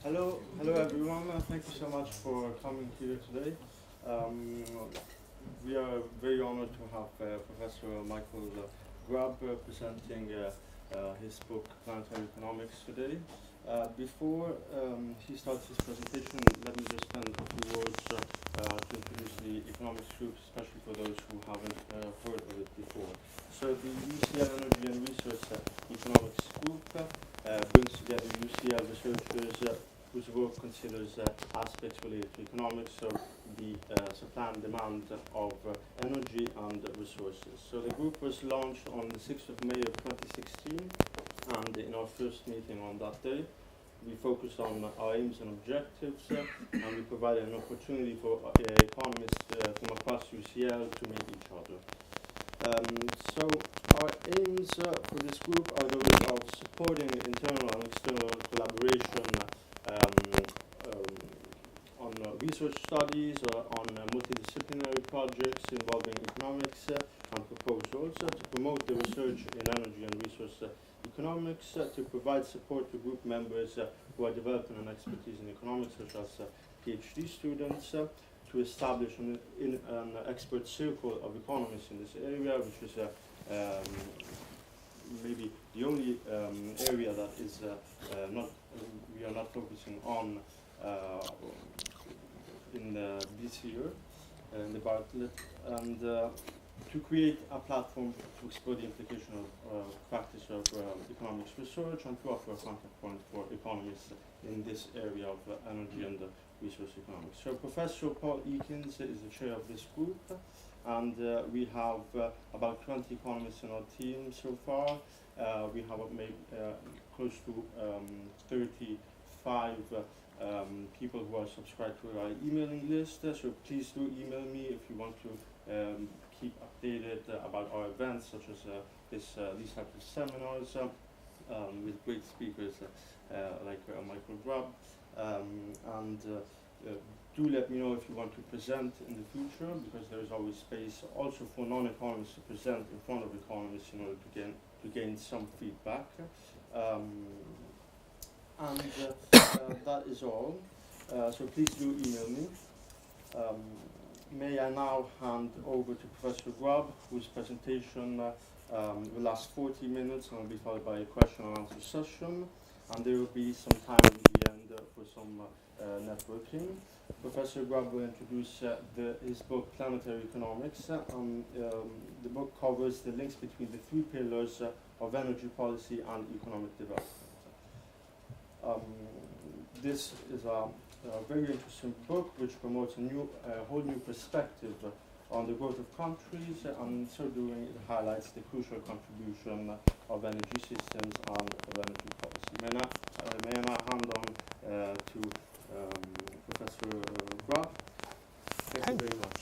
Hello everyone. Thank you so much for coming here today. We are very honored to have Professor Michael Grubb presenting his book Planetary Economics today. Before he starts his presentation, let me just spend a few words to introduce the economics group, especially for those who haven't heard of it before. So the UCL Energy and Resource Economics Group brings together UCL researchers whose work considers aspects related to economics, so the supply and demand of energy and resources. So the group was launched on the 6th of May of 2016, and in our first meeting on that day, we focused on our aims and objectives, and we provided an opportunity for economists from across UCL to meet each other. So our aims for this group are those of supporting internal and external collaboration on research studies, on multidisciplinary projects involving economics and proposals, to promote the research in energy and resource economics, to provide support to group members who are developing an expertise in economics, such as PhD students, to establish an expert circle of economists in this area, which is maybe the only area that is we are not focusing on in this year in the Bartlett, and to create a platform to explore the implication of practice of economics research and to offer a contact point for economists in this area of energy and resource economics. So Professor Paul Eakins is the chair of this group, and we have about 20 economists in our team so far. We have made close to 35 people who are subscribed to our emailing list, so please do email me if you want to keep updated about our events, such as these types of seminars with great speakers like Michael Grubb, and do let me know if you want to present in the future, because there is always space also for non-economists to present in front of economists in order to gain some feedback. That is all. So please do email me. May I now hand over to Professor Grubb, whose presentation will last 40 minutes and will be followed by a question and answer session. And there will be some time at the end for some networking. Professor Grubb will introduce his book Planetary Economics. The book covers the links between the three pillars of energy policy and economic development. This is a very interesting book which promotes a whole new perspective on the growth of countries, and in so doing it highlights the crucial contribution of energy systems and of energy policy. May I now hand on to Professor Grubb. Thank you very much.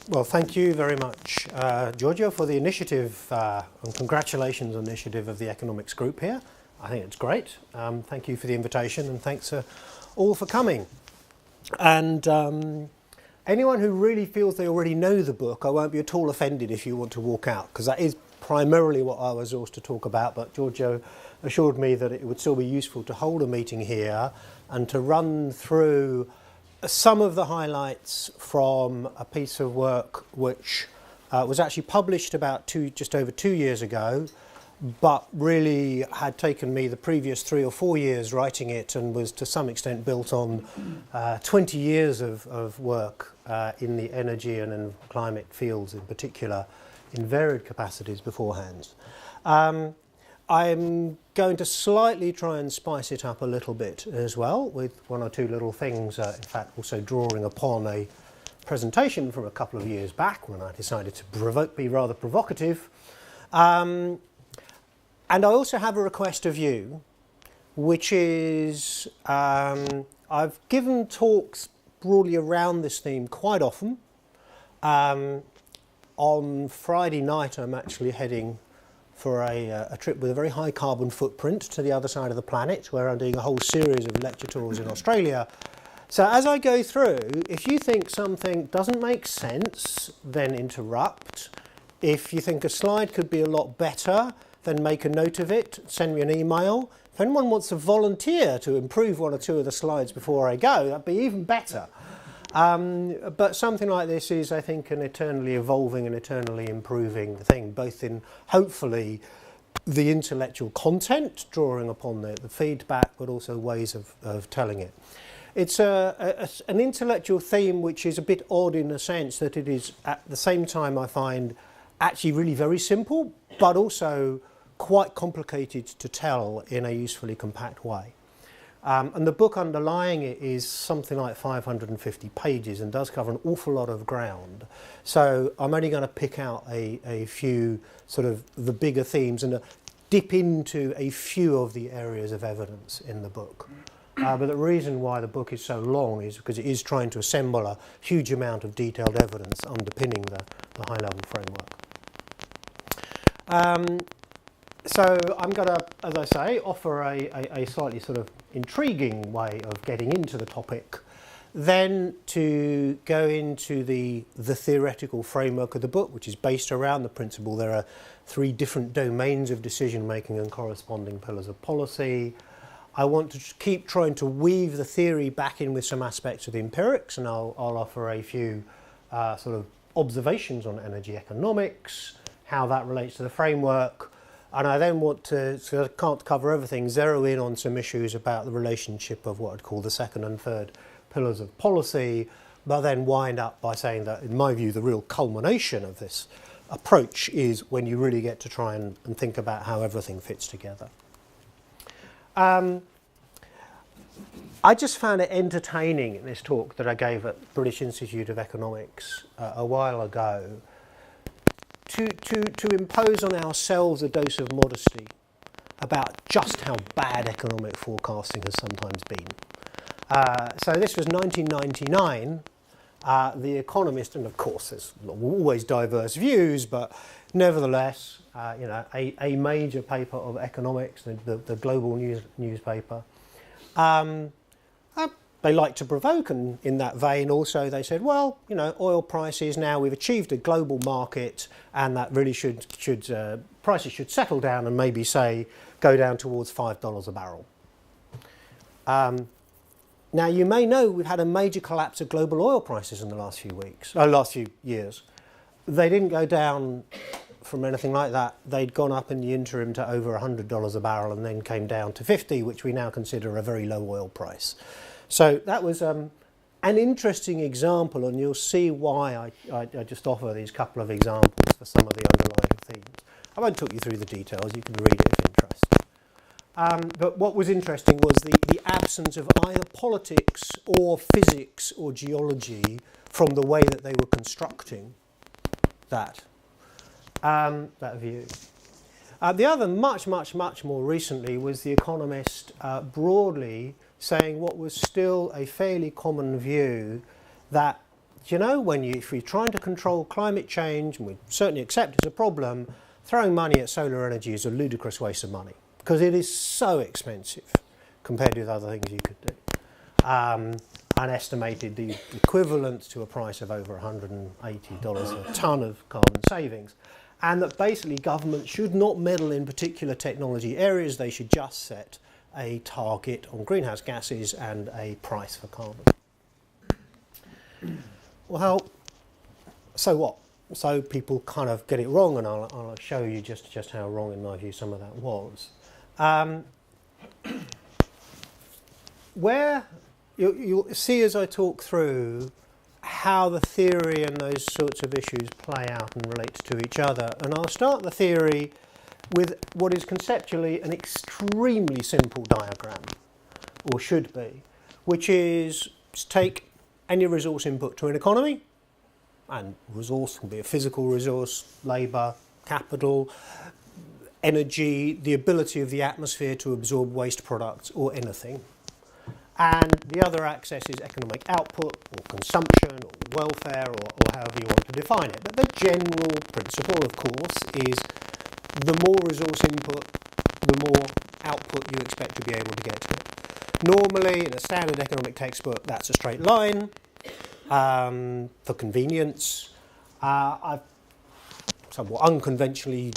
Well, thank you very much, Giorgio, for the initiative, and congratulations on the initiative of the economics group here. I think it's great. Thank you for the invitation, and thanks all for coming. And anyone who really feels they already know the book, I won't be at all offended if you want to walk out, because that is primarily what I was asked to talk about, but Giorgio assured me that it would still be useful to hold a meeting here and to run through some of the highlights from a piece of work which was actually published about just over 2 years ago, but really had taken me the previous 3 or 4 years writing it, and was to some extent built on 20 years of work in the energy and in climate fields in particular, in varied capacities beforehand. I'm going to slightly try and spice it up a little bit as well, with 1 or 2 little things, in fact also drawing upon a presentation from a couple of years back when I decided to be rather provocative. And I also have a request of you, which is I've given talks broadly around this theme quite often. On Friday night I'm actually heading for a trip with a very high carbon footprint to the other side of the planet, where I'm doing a whole series of lecture tours in Australia. So as I go through, if you think something doesn't make sense, then interrupt. If you think a slide could be a lot better, then make a note of it, send me an email. If anyone wants to volunteer to improve one or two of the slides before I go, that'd be even better. But something like this is, I think, an eternally evolving and eternally improving thing, both in, hopefully, the intellectual content, drawing upon the feedback, but also ways of telling it. It's an intellectual theme which is a bit odd in the sense that it is, at the same time, I find, actually really very simple, but also quite complicated to tell in a usefully compact way. And the book underlying it is something like 550 pages and does cover an awful lot of ground. So I'm only going to pick out a few sort of the bigger themes and dip into a few of the areas of evidence in the book. But the reason why the book is so long is because it is trying to assemble a huge amount of detailed evidence underpinning the high-level framework. So I'm going to, as I say, offer a slightly sort of intriguing way of getting into the topic, then to go into the theoretical framework of the book, which is based around the principle there are three different domains of decision-making and corresponding pillars of policy. I want to keep trying to weave the theory back in with some aspects of the empirics, and I'll offer a few sort of observations on energy economics, how that relates to the framework. And I then want to, so I can't cover everything, zero in on some issues about the relationship of what I'd call the second and third pillars of policy, but then wind up by saying that, in my view, the real culmination of this approach is when you really get to try and think about how everything fits together. I just found it entertaining in this talk that I gave at British Institute of Economics a while ago to impose on ourselves a dose of modesty about just how bad economic forecasting has sometimes been. So this was 1999. The Economist, and of course there's always diverse views, but nevertheless, you know, a major paper of economics, the global newspaper. They like to provoke, and in that vein also they said, well, you know, oil prices now, we've achieved a global market, and that really prices should settle down and maybe, say, go down towards $5 a barrel. Now, you may know we've had a major collapse of global oil prices in the last few years. They didn't go down from anything like that. They'd gone up in the interim to over $100 a barrel and then came down to 50, which we now consider a very low oil price. So that was an interesting example, and you'll see why I just offer these couple of examples for some of the underlying themes. I won't talk you through the details, you can read it if interested. But what was interesting was the absence of either politics or physics or geology from the way that they were constructing that view. The other, much more recently, was The Economist broadly saying what was still a fairly common view that, you know, if you're trying to control climate change, and we certainly accept it's a problem, throwing money at solar energy is a ludicrous waste of money because it is so expensive compared with other things you could do. And estimated the equivalent to a price of over $180 a tonne of carbon savings. And that basically governments should not meddle in particular technology areas, they should just set a target on greenhouse gases and a price for carbon. Well, so what? So people kind of get it wrong, and I'll show you just how wrong, in my view, some of that was. Where you'll see as I talk through how the theory and those sorts of issues play out and relate to each other. And I'll start the theory with what is conceptually an extremely simple diagram, or should be, which is to take any resource input to an economy, and resource can be a physical resource, labour, capital, energy, the ability of the atmosphere to absorb waste products or anything. And the other axis is economic output or consumption or welfare or however you want to define it. But the general principle, of course, is the more resource input, the more output you expect to be able to get to it. Normally, in a standard economic textbook, that's a straight line. For convenience, I've somewhat unconventionally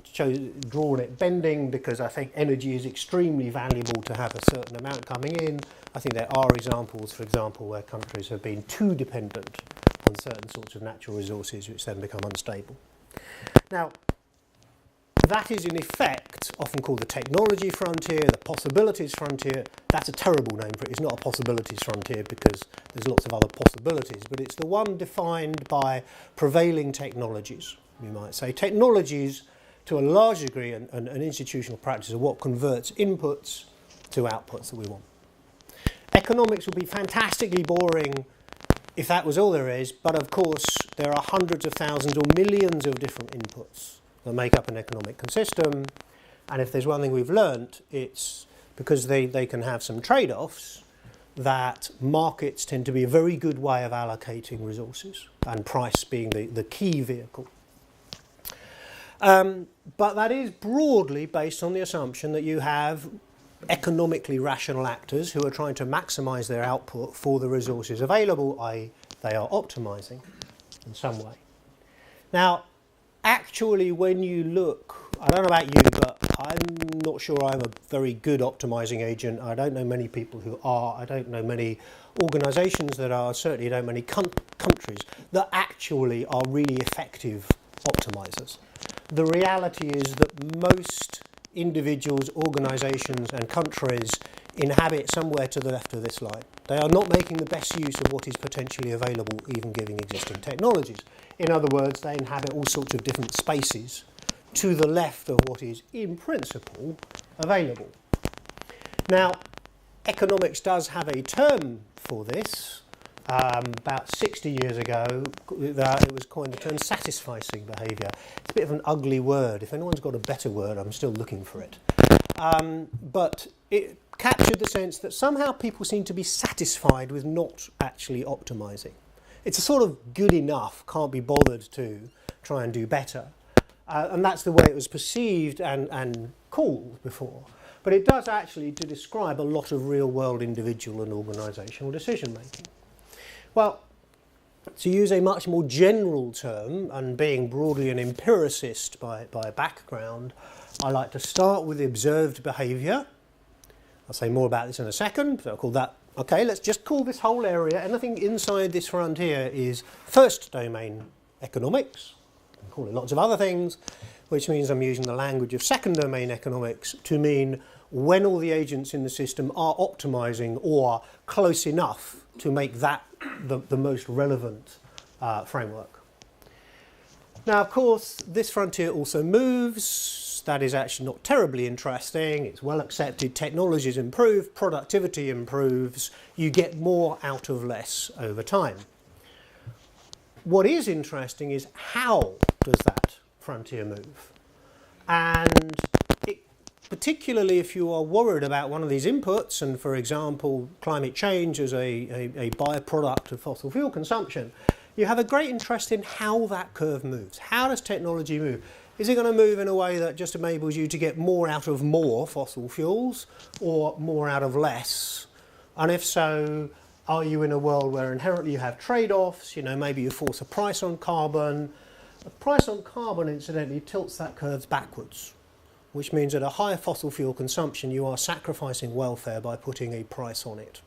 drawn it bending because I think energy is extremely valuable to have a certain amount coming in. I think there are examples, for example, where countries have been too dependent on certain sorts of natural resources which then become unstable. Now, that is in effect often called the technology frontier, the possibilities frontier. That's a terrible name for it. It's not a possibilities frontier because there's lots of other possibilities, but it's the one defined by prevailing technologies, you might say. Technologies, to a large degree, and institutional practice are what converts inputs to outputs that we want. Economics would be fantastically boring if that was all there is, but of course there are hundreds of thousands or millions of different inputs that make up an economic system, and if there's one thing we've learnt, it's because they can have some trade-offs, that markets tend to be a very good way of allocating resources, and price being the key vehicle. But that is broadly based on the assumption that you have economically rational actors who are trying to maximise their output for the resources available, i.e. they are optimising in some way. Now, actually, when you look, I don't know about you, but I'm not sure I'm a very good optimising agent. I don't know many people who are. I don't know many organisations that are. Certainly don't many countries that actually are really effective optimisers. The reality is that most individuals, organisations and countries inhabit somewhere to the left of this line. They are not making the best use of what is potentially available, even given existing technologies. In other words, they inhabit all sorts of different spaces to the left of what is, in principle, available. Now, economics does have a term for this. About 60 years ago, it was coined the term satisficing behaviour. It's a bit of an ugly word. If anyone's got a better word, I'm still looking for it. But it captured the sense that somehow people seem to be satisfied with not actually optimising. It's a sort of good enough, can't be bothered to try and do better. And that's the way it was perceived and called before. But it does actually to describe a lot of real-world individual and organisational decision-making. Well, to use a much more general term, and being broadly an empiricist by background, I like to start with observed behaviour. I'll say more about this in a second, so I'll call that, okay, let's just call this whole area, anything inside this frontier is first domain economics. I can call it lots of other things, which means I'm using the language of second domain economics to mean when all the agents in the system are optimising or close enough to make that the most relevant framework. Now, of course, this frontier also moves. That is actually not terribly interesting. It's well accepted. Technologies improve, productivity improves. You get more out of less over time. What is interesting is how does that frontier move? And particularly if you are worried about one of these inputs, and for example, climate change as a byproduct of fossil fuel consumption, you have a great interest in how that curve moves. How does technology move? Is it going to move in a way that just enables you to get more out of more fossil fuels or more out of less? And if so, are you in a world where inherently you have trade-offs? You know, maybe you force a price on carbon. A price on carbon, incidentally, tilts that curve backwards, which means at a higher fossil fuel consumption, you are sacrificing welfare by putting a price on it.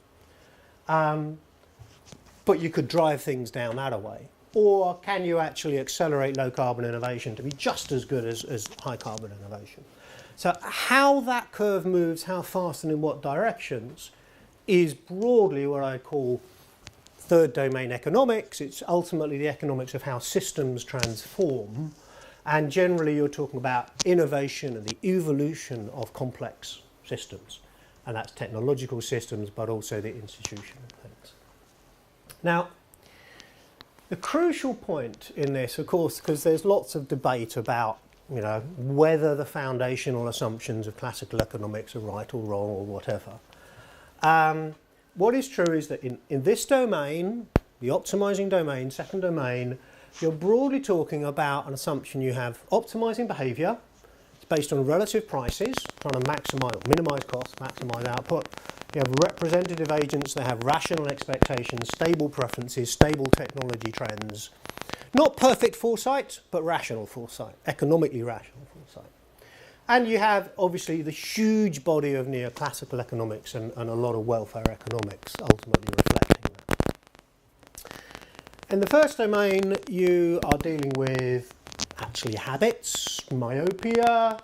But you could drive things down that way. Or can you actually accelerate low carbon innovation to be just as good as high carbon innovation? So how that curve moves, how fast and in what directions, is broadly what I call third domain economics. It's ultimately the economics of how systems transform. And generally you're talking about innovation and the evolution of complex systems. And that's technological systems, but also the institutional things. Now, the crucial point in this, of course, because there's lots of debate about, you know, whether the foundational assumptions of classical economics are right or wrong or whatever. What is true is that in this domain, the optimizing domain, second domain, you're broadly talking about an assumption you have optimizing behavior. It's based on relative prices, trying to maximize or minimize costs, maximize output. You have representative agents that have rational expectations, stable preferences, stable technology trends. Not perfect foresight, but rational foresight, economically rational foresight. And you have, obviously, the huge body of neoclassical economics and a lot of welfare economics ultimately reflecting that. In the first domain, you are dealing with actually habits, myopia,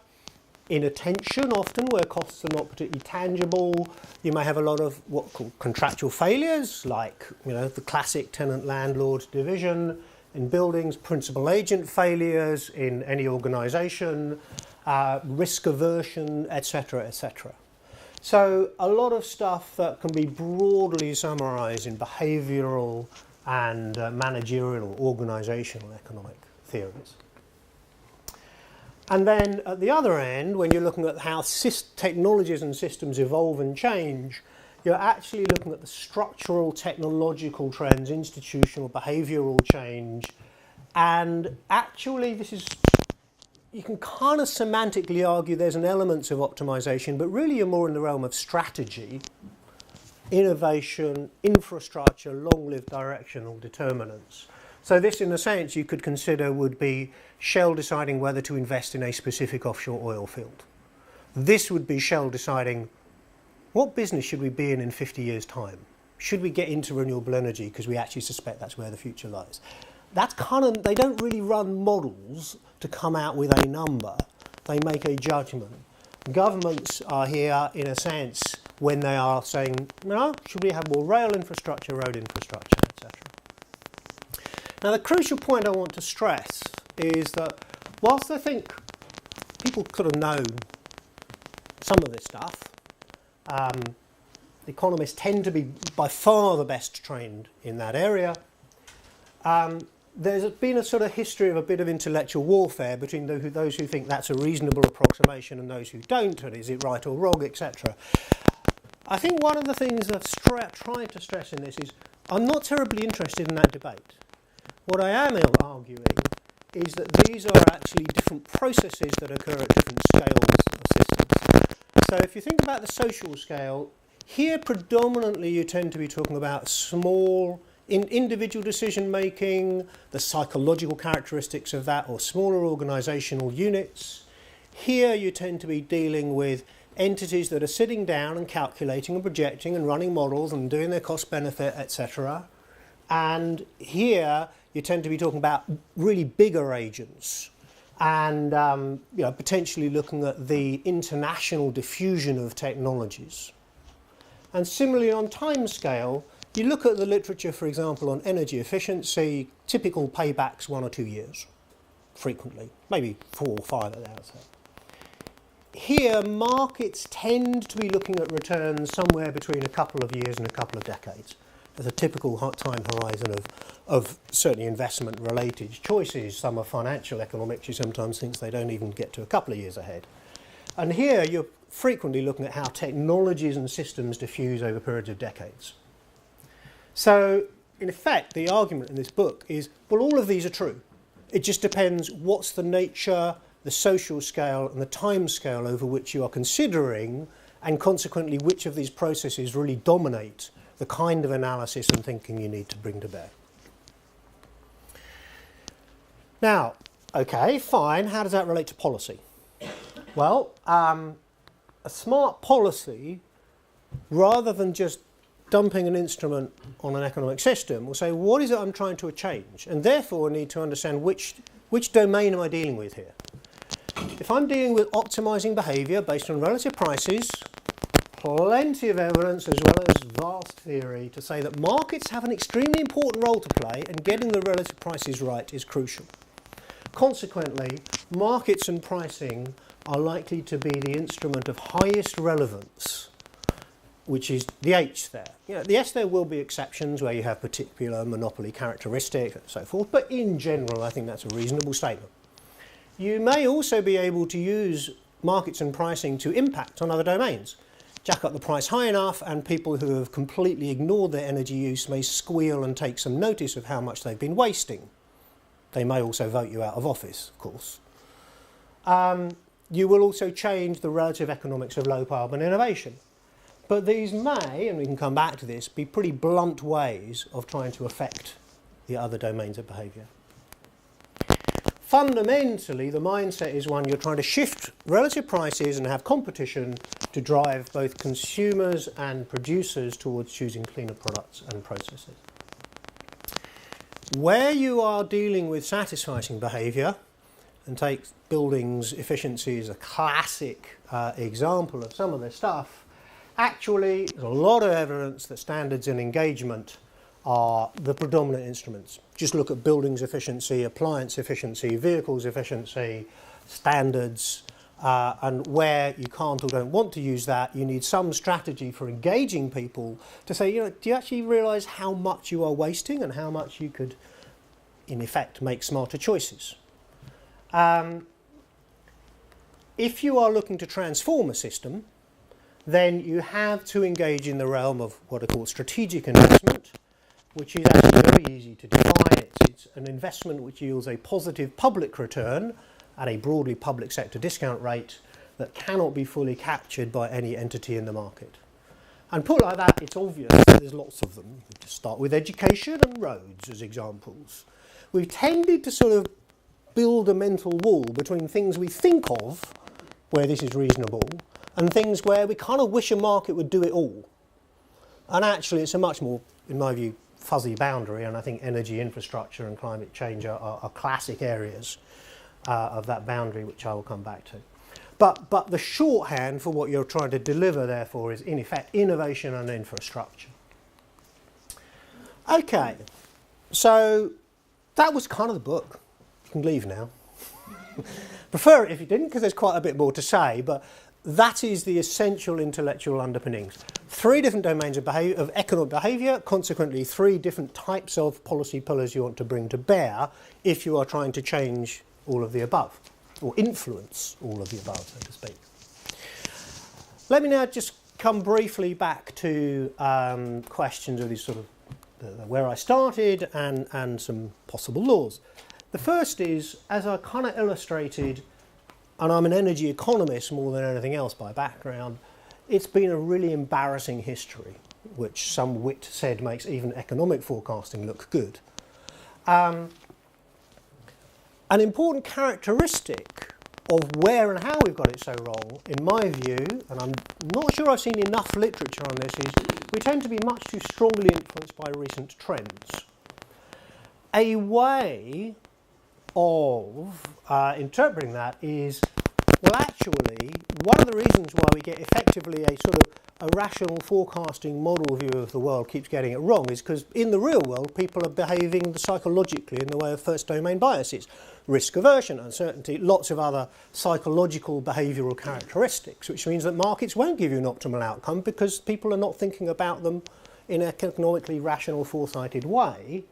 inattention often, where costs are not particularly tangible. You may have a lot of what are called contractual failures, like the classic tenant-landlord division in buildings, principal agent failures in any organisation, risk aversion, etc., etc. So a lot of stuff that can be broadly summarised in behavioural and managerial organisational economic theories. And then at the other end, when you're looking at how technologies and systems evolve and change, you're actually looking at the structural technological trends, institutional behavioural change, and actually you can kind of semantically argue there's an element of optimisation, but really you're more in the realm of strategy, innovation, infrastructure, long-lived directional determinants. So this, in a sense, you could consider would be Shell deciding whether to invest in a specific offshore oil field. This would be Shell deciding what business should we be in 50 years' time? Should we get into renewable energy because we actually suspect that's where the future lies? That's they don't really run models to come out with a number. They make a judgment. Governments are here, in a sense, when they are saying, should we have more rail infrastructure, road infrastructure, etc. Now, the crucial point I want to stress is that whilst I think people could have known some of this stuff, economists tend to be by far the best trained in that area. There's been a sort of history of a bit of intellectual warfare between those who think that's a reasonable approximation and those who don't, and is it right or wrong, etc. I think one of the things I've tried to stress in this is I'm not terribly interested in that debate. What I am arguing is that these are actually different processes that occur at different scales of systems. So if you think about the social scale, here predominantly you tend to be talking about small individual decision making, the psychological characteristics of that, or smaller organisational units. Here you tend to be dealing with entities that are sitting down and calculating and projecting and running models and doing their cost benefit, etc. And here you tend to be talking about really bigger agents and potentially looking at the international diffusion of technologies. And similarly on time scale, you look at the literature, for example, on energy efficiency, typical paybacks 1 or 2 years, frequently, maybe 4 or 5 at the outset. Here, markets tend to be looking at returns somewhere between a couple of years and a couple of decades. There's a typical time horizon of certainly investment-related choices. Some are financial economics. You sometimes think they don't even get to a couple of years ahead. And here you're frequently looking at how technologies and systems diffuse over periods of decades. So, in effect, the argument in this book is, well, all of these are true. It just depends what's the nature, the social scale, and the time scale over which you are considering, and consequently which of these processes really dominate the kind of analysis and thinking you need to bring to bear. Now, okay, fine, how does that relate to policy? Well, a smart policy, rather than just dumping an instrument on an economic system, will say, what is it I'm trying to change? And therefore I need to understand which domain am I dealing with here. If I'm dealing with optimising behaviour based on relative prices, plenty of evidence as well as vast theory to say that markets have an extremely important role to play, and getting the relative prices right is crucial. Consequently, markets and pricing are likely to be the instrument of highest relevance, which is the H there. Yes, there will be exceptions where you have particular monopoly characteristics and so forth, but in general I think that's a reasonable statement. You may also be able to use markets and pricing to impact on other domains. Jack up the price high enough and people who have completely ignored their energy use may squeal and take some notice of how much they've been wasting. They may also vote you out of office, of course. You will also change the relative economics of low carbon innovation. But these may, and we can come back to this, be pretty blunt ways of trying to affect the other domains of behaviour. fundamentally, the mindset is one you're trying to shift relative prices and have competition to drive both consumers and producers towards choosing cleaner products and processes. Where you are dealing with satisficing behaviour, and take buildings efficiency as a classic example of some of this stuff, actually there's a lot of evidence that standards and engagement are the predominant instruments. Just look at buildings efficiency, appliance efficiency, vehicles efficiency, standards, and where you can't or don't want to use that, you need some strategy for engaging people to say, do you actually realise how much you are wasting and how much you could, in effect, make smarter choices? If you are looking to transform a system, then you have to engage in the realm of what are called strategic investment, which is actually very easy to define. It's an investment which yields a positive public return at a broadly public sector discount rate that cannot be fully captured by any entity in the market. And put like that, it's obvious that there's lots of them. You just start with education and roads as examples. We've tended to sort of build a mental wall between things we think of where this is reasonable and things where we kind of wish a market would do it all. And actually it's a much more, in my view, fuzzy boundary, and I think energy infrastructure and climate change are classic areas of that boundary, which I will come back to. But the shorthand for what you're trying to deliver, therefore, is in effect innovation and infrastructure. Okay, so that was kind of the book. You can leave now. Prefer it if you didn't, because there's quite a bit more to say, but that is the essential intellectual underpinnings. 3 different domains of economic behaviour, consequently 3 different types of policy pillars you want to bring to bear if you are trying to change all of the above, or influence all of the above, so to speak. Let me now just come briefly back to questions of these sort of where I started and some possible laws. The first is, as I kind of illustrated, and I'm an energy economist more than anything else by background, it's been a really embarrassing history, which some wit said makes even economic forecasting look good. An important characteristic of where and how we've got it so wrong, in my view, and I'm not sure I've seen enough literature on this, is we tend to be much too strongly influenced by recent trends. A way of interpreting that is, well, actually, one of the reasons why we get effectively a sort of a rational forecasting model view of the world keeps getting it wrong is because in the real world people are behaving psychologically in the way of first domain biases. Risk aversion, uncertainty, lots of other psychological behavioural characteristics, which means that markets won't give you an optimal outcome because people are not thinking about them in an economically rational, foresighted way.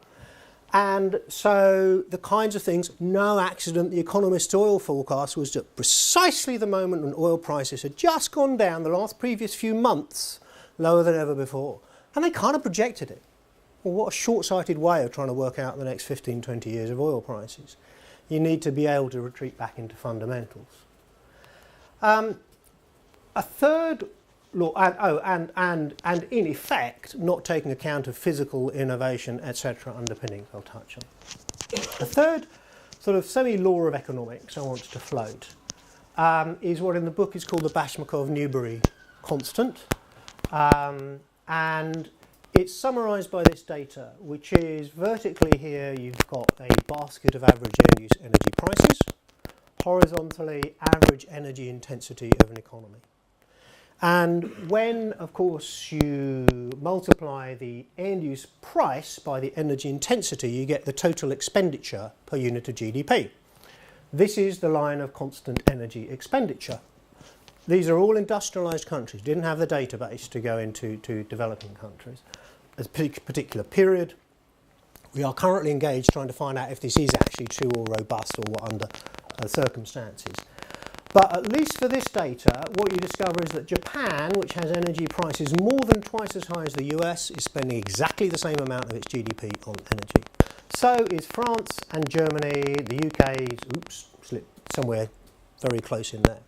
And so the kinds of things, no accident, the Economist's oil forecast was at precisely the moment when oil prices had just gone down the previous few months, lower than ever before. And they kind of projected it. Well, what a short-sighted way of trying to work out the next 15, 20 years of oil prices. You need to be able to retreat back into fundamentals. A third law, and in effect, not taking account of physical innovation, etc., underpinnings I'll touch on. A third sort of semi-law of economics I want to float is what in the book is called the Bashmakov-Newberry constant. And it's summarised by this data, which is vertically here you've got a basket of average end-use energy prices, horizontally average energy intensity of an economy. And when, of course, you multiply the end-use price by the energy intensity, you get the total expenditure per unit of GDP. This is the line of constant energy expenditure. These are all industrialised countries, didn't have the database to go into developing countries. At a particular period, we are currently engaged trying to find out if this is actually true or robust or what under circumstances. But at least for this data, what you discover is that Japan, which has energy prices more than twice as high as the US, is spending exactly the same amount of its GDP on energy. So is France and Germany, the UK, slipped somewhere very close in there.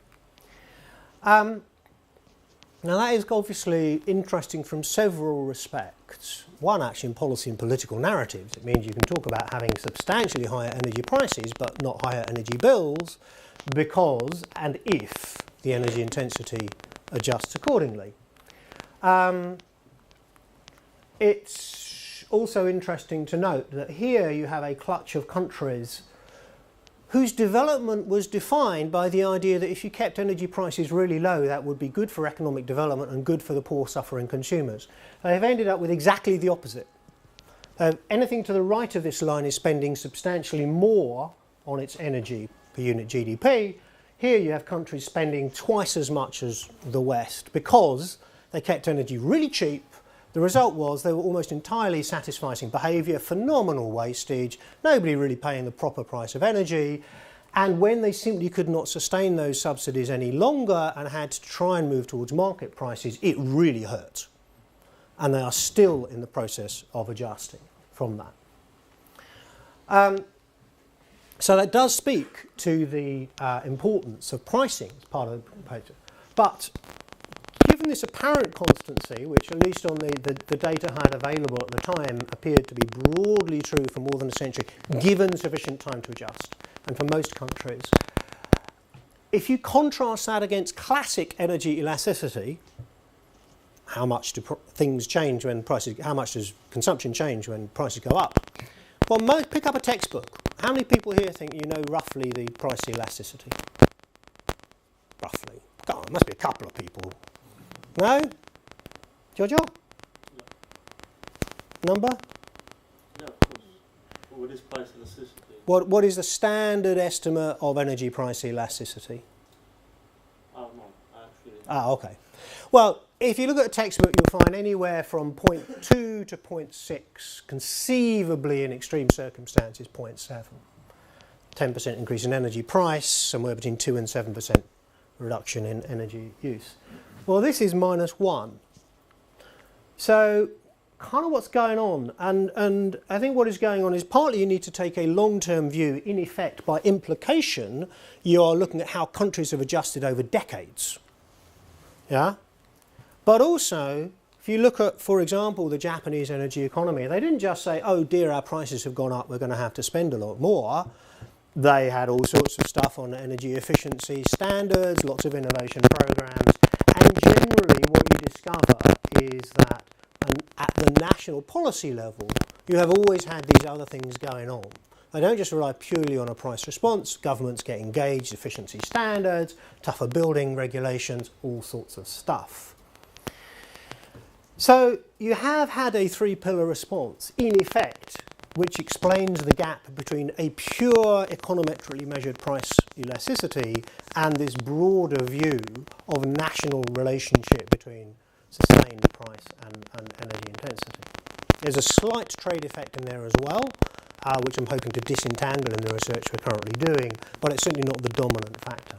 Now that is obviously interesting from several respects. One, actually in policy and political narratives. It means you can talk about having substantially higher energy prices but not higher energy bills because and if the energy intensity adjusts accordingly. It's also interesting to note that here you have a clutch of countries whose development was defined by the idea that if you kept energy prices really low, that would be good for economic development and good for the poor suffering consumers. They've ended up with exactly the opposite. Anything to the right of this line is spending substantially more on its energy per unit GDP. Here you have countries spending twice as much as the West because they kept energy really cheap. The result was they were almost entirely satisficing behaviour, phenomenal wastage, nobody really paying the proper price of energy, and when they simply could not sustain those subsidies any longer and had to try and move towards market prices, it really hurt. And they are still in the process of adjusting from that. So that does speak to the importance of pricing as part of the paper. But given this apparent constancy, which at least on the data I had available at the time appeared to be broadly true for more than a century, given sufficient time to adjust, and for most countries, if you contrast that against classic energy elasticity, how much do things change when prices, how much does consumption change when prices go up? Well, pick up a textbook. How many people here think you know roughly the price elasticity? Roughly. God, there must be a couple of people. No? Giorgio? No. Number? Yeah, of course. What is price elasticity? What is the standard estimate of energy price elasticity? Oh, no, actually. Ah, okay. Well, if you look at a textbook, you'll find anywhere from 0.2 to 0.6, conceivably in extreme circumstances 0.7. 10% increase in energy price, somewhere between 2 and 7% reduction in energy use. Well, this is -1. So kind of what's going on, and I think what is going on is partly you need to take a long-term view. In effect, by implication, you are looking at how countries have adjusted over decades. Yeah? But also, if you look at, for example, the Japanese energy economy, they didn't just say, oh dear, our prices have gone up, we're going to have to spend a lot more. They had all sorts of stuff on energy efficiency standards, lots of innovation programs, and generally what you discover is that at the national policy level, you have always had these other things going on. They don't just rely purely on a price response. Governments get engaged, efficiency standards, tougher building regulations, all sorts of stuff. So you have had a three-pillar response, in effect, which explains the gap between a pure econometrically measured price elasticity and this broader view of national relationship between sustained price and energy intensity. There's a slight trade effect in there as well, which I'm hoping to disentangle in the research we're currently doing, but it's certainly not the dominant factor.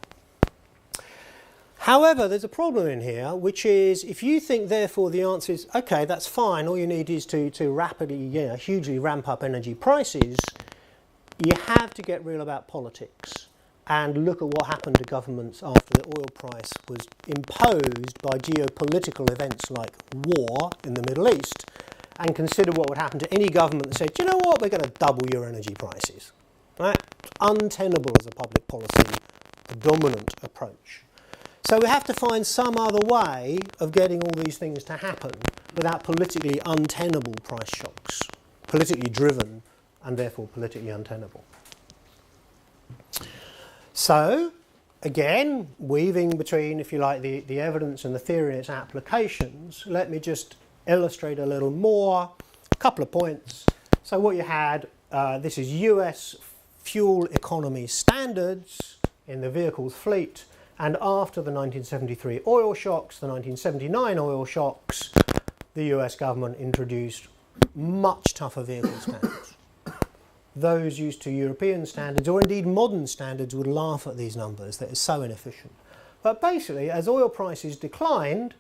However, there's a problem in here, which is if you think, therefore, the answer is, okay, that's fine, all you need is to rapidly, hugely ramp up energy prices, you have to get real about politics and look at what happened to governments after the oil price was imposed by geopolitical events like war in the Middle East, and consider what would happen to any government that said, you know what, we're going to double your energy prices. Right? Untenable as a public policy, a dominant approach. So we have to find some other way of getting all these things to happen without politically untenable price shocks, politically driven and therefore politically untenable. So, again, weaving between, if you like, the evidence and the theory and its applications, let me just illustrate a little more, a couple of points. So what you had, this is US fuel economy standards in the vehicles fleet. And after the 1973 oil shocks, the 1979 oil shocks, the US government introduced much tougher vehicle standards. Those used to European standards, or indeed modern standards, would laugh at these numbers. That is so inefficient. But basically, as oil prices declined,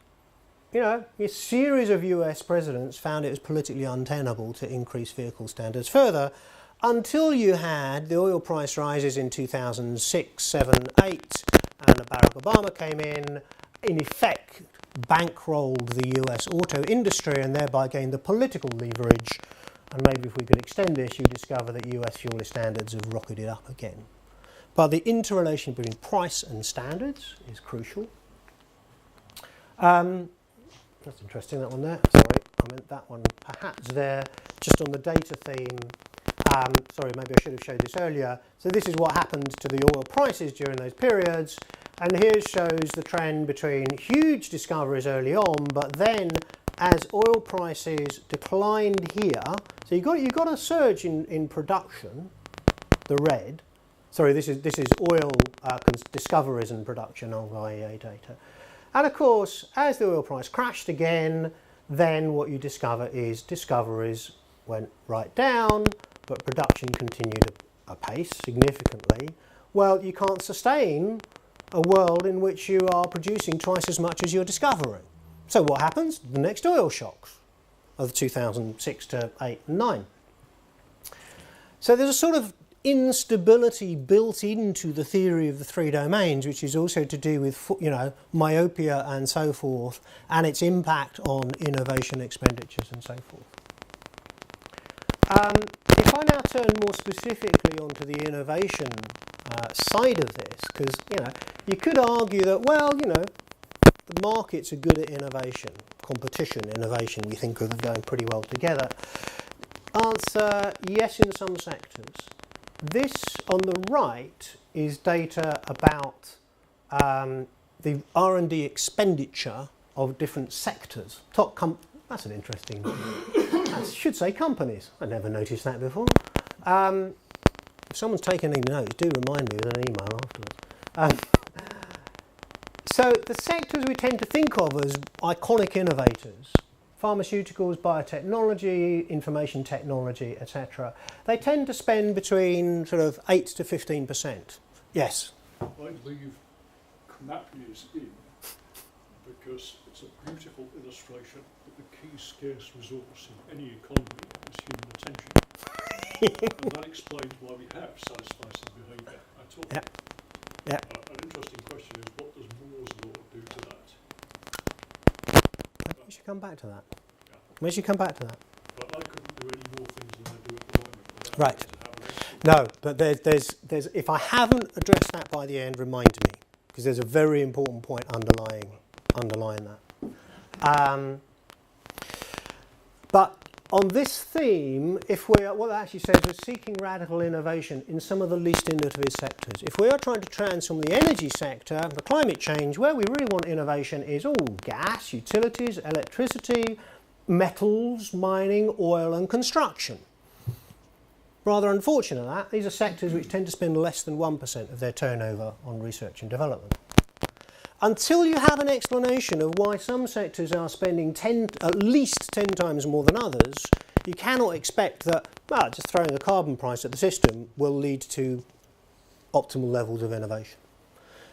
a series of US presidents found it was politically untenable to increase vehicle standards further, until you had the oil price rises in 2006, 7, 8, and Barack Obama came in effect, bankrolled the US auto industry and thereby gained the political leverage. And maybe if we could extend this, you discover that US fuel standards have rocketed up again. But the interrelation between price and standards is crucial. That's interesting, that one there. Sorry, I meant that one perhaps there, just on the data theme. Sorry, maybe I should have showed this earlier. So this is what happened to the oil prices during those periods. And here shows the trend between huge discoveries early on, but then as oil prices declined here, so you got a surge in production, the red. Sorry, this is oil discoveries and production of IEA data. And of course, as the oil price crashed again, then what you discover is discoveries went right down, but production continued apace significantly. Well, you can't sustain a world in which you are producing twice as much as you're discovering. So what happens? The next oil shocks of 2006 to 8 and 9. So there's a sort of instability built into the theory of the three domains, which is also to do with, you know, myopia and so forth, and its impact on innovation expenditures and so forth. If I now turn more specifically onto the innovation side of this, because, you know, you could argue that, well, you know, the markets are good at innovation, competition, innovation, we think of them going pretty well together. Answer, yes, in some sectors. This on the right is data about the R&D expenditure of different sectors. That's an interesting, I should say companies. I never noticed that before. If someone's taken any notes, do remind me with an email afterwards. So the sectors we tend to think of as iconic innovators, pharmaceuticals, biotechnology, information technology, etc., they tend to spend between sort of 8 to 15%. Yes? I leave Knappy's in because it's a beautiful illustration that the key scarce resource in any economy is human attention. And that explains why we have satisficing behaviour at all. Yep. Yep. An interesting question is, what does Moore's law do to that? We should come back to that. Yeah. We should come back to that. But I couldn't do any more things than I do at the moment. Right. No, but there's if I haven't addressed that by the end, remind me, because there's a very important point underlying that. But on this theme, what it actually says, we're seeking radical innovation in some of the least innovative sectors. If we are trying to transform the energy sector for climate change, where we really want innovation is all gas, utilities, electricity, metals, mining, oil and construction. Rather unfortunate that these are sectors which tend to spend less than 1% of their turnover on research and development. Until you have an explanation of why some sectors are spending at least 10 times more than others, you cannot expect that, well, just throwing a carbon price at the system will lead to optimal levels of innovation.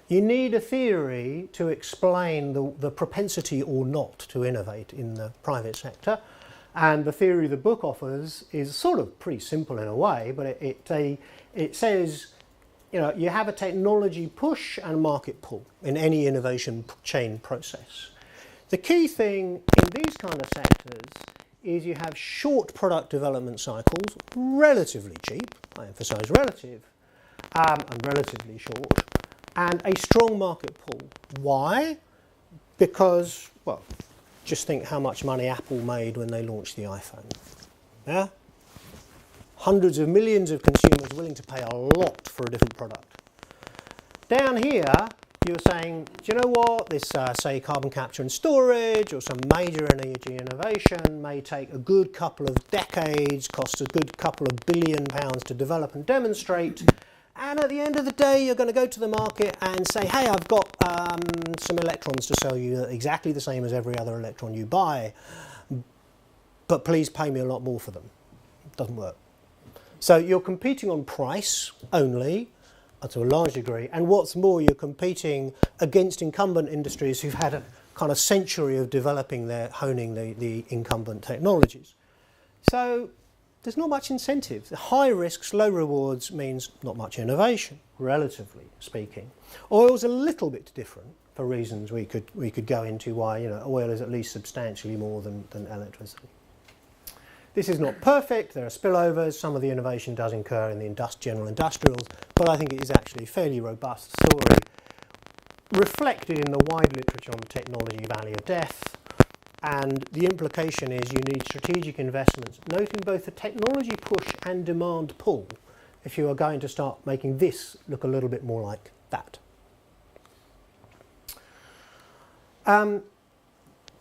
You need a theory to explain the propensity or not to innovate in the private sector. And the theory the book offers is sort of pretty simple in a way, but it says, you know, you have a technology push and market pull in any innovation chain process. The key thing in these kind of sectors is you have short product development cycles, relatively cheap, I emphasise relative, and relatively short, and a strong market pull. Why? Because, well, just think how much money Apple made when they launched the iPhone. Yeah? Hundreds of millions of consumers willing to pay a lot for a different product. Down here, you're saying, do you know what? This, say, carbon capture and storage or some major energy innovation may take a good couple of decades, cost a good couple of £1 billion to develop and demonstrate. And at the end of the day, you're going to go to the market and say, hey, I've got some electrons to sell you exactly the same as every other electron you buy, but please pay me a lot more for them. It doesn't work. So you're competing on price only, to a large degree, and what's more, you're competing against incumbent industries who've had a kind of century of honing the incumbent technologies. So there's not much incentive. High risks, low rewards means not much innovation, relatively speaking. Oil's a little bit different, for reasons we could go into why, you know, oil is at least substantially more than electricity. This is not perfect, there are spillovers, some of the innovation does incur in the general industrials, but I think it is actually a fairly robust story, reflected in the wide literature on the technology valley of death, and the implication is you need strategic investments, noting both the technology push and demand pull, if you are going to start making this look a little bit more like that.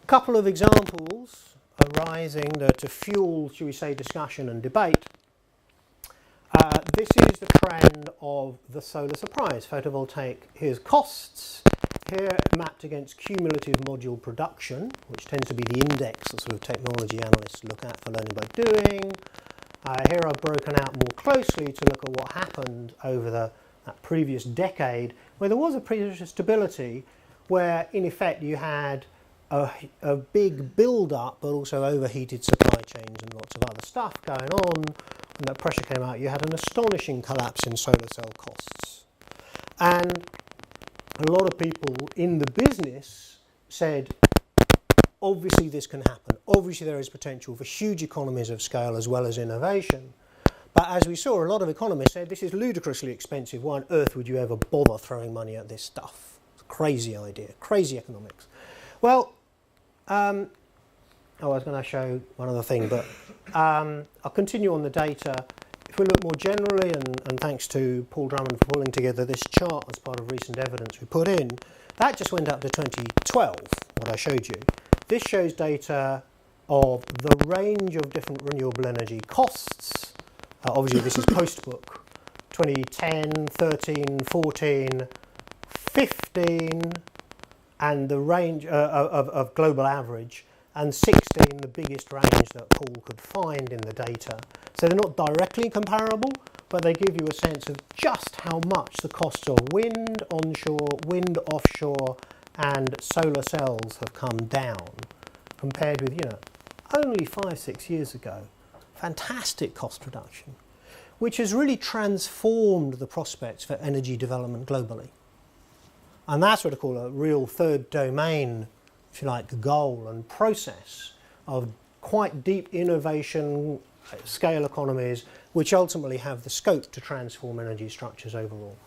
Couple of examples arising to fuel, shall we say, discussion and debate. This is the trend of the solar surprise. Photovoltaic, here's costs. Here mapped against cumulative module production, which tends to be the index that sort of technology analysts look at for learning by doing. Here I've broken out more closely to look at what happened over that previous decade, where there was a period of stability, where in effect you had a big build-up, but also overheated supply chains and lots of other stuff going on. When that pressure came out, you had an astonishing collapse in solar cell costs. And a lot of people in the business said, obviously this can happen. Obviously there is potential for huge economies of scale as well as innovation. But as we saw, a lot of economists said, this is ludicrously expensive. Why on earth would you ever bother throwing money at this stuff? It's a crazy idea, crazy economics. Well, I was going to show one other thing, but I'll continue on the data. If we look more generally, and thanks to Paul Drummond for pulling together this chart as part of recent evidence we put in, that just went up to 2012, what I showed you. This shows data of the range of different renewable energy costs. Obviously, this is post-book. 2010, 13, 14, 15, and the range of global average, and 16, the biggest range that Paul could find in the data. So they're not directly comparable, but they give you a sense of just how much the costs of wind onshore, wind offshore, and solar cells have come down, compared with, you know, only 5-6 years ago. Fantastic cost reduction, which has really transformed the prospects for energy development globally. And that's what I call a real third domain, if you like, goal and process of quite deep innovation, scale economies, which ultimately have the scope to transform energy structures overall.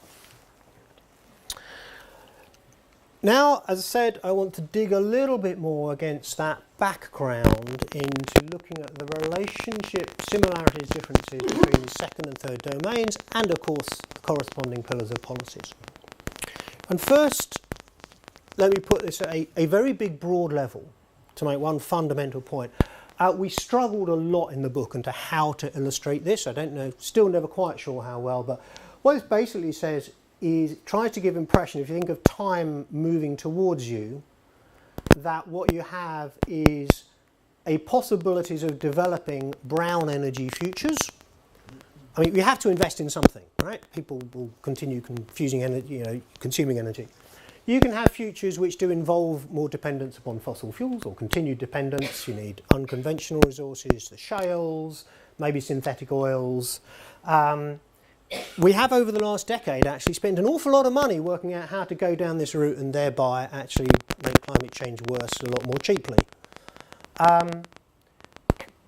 Now, as I said, I want to dig a little bit more against that background into looking at the relationship, similarities, differences between the second and third domains, and of course, the corresponding pillars of policies. And first, let me put this at a very big, broad level to make one fundamental point. We struggled a lot in the book into how to illustrate this. I don't know, still never quite sure how well, but what it basically says is it tries to give impression, if you think of time moving towards you, that what you have is a possibilities of developing brown energy futures. I mean, you have to invest in something, right? People will continue consuming energy. You can have futures which do involve more dependence upon fossil fuels or continued dependence. You need unconventional resources, the shales, maybe synthetic oils. We have, over the last decade, actually spent an awful lot of money working out how to go down this route and thereby actually make climate change worse a lot more cheaply.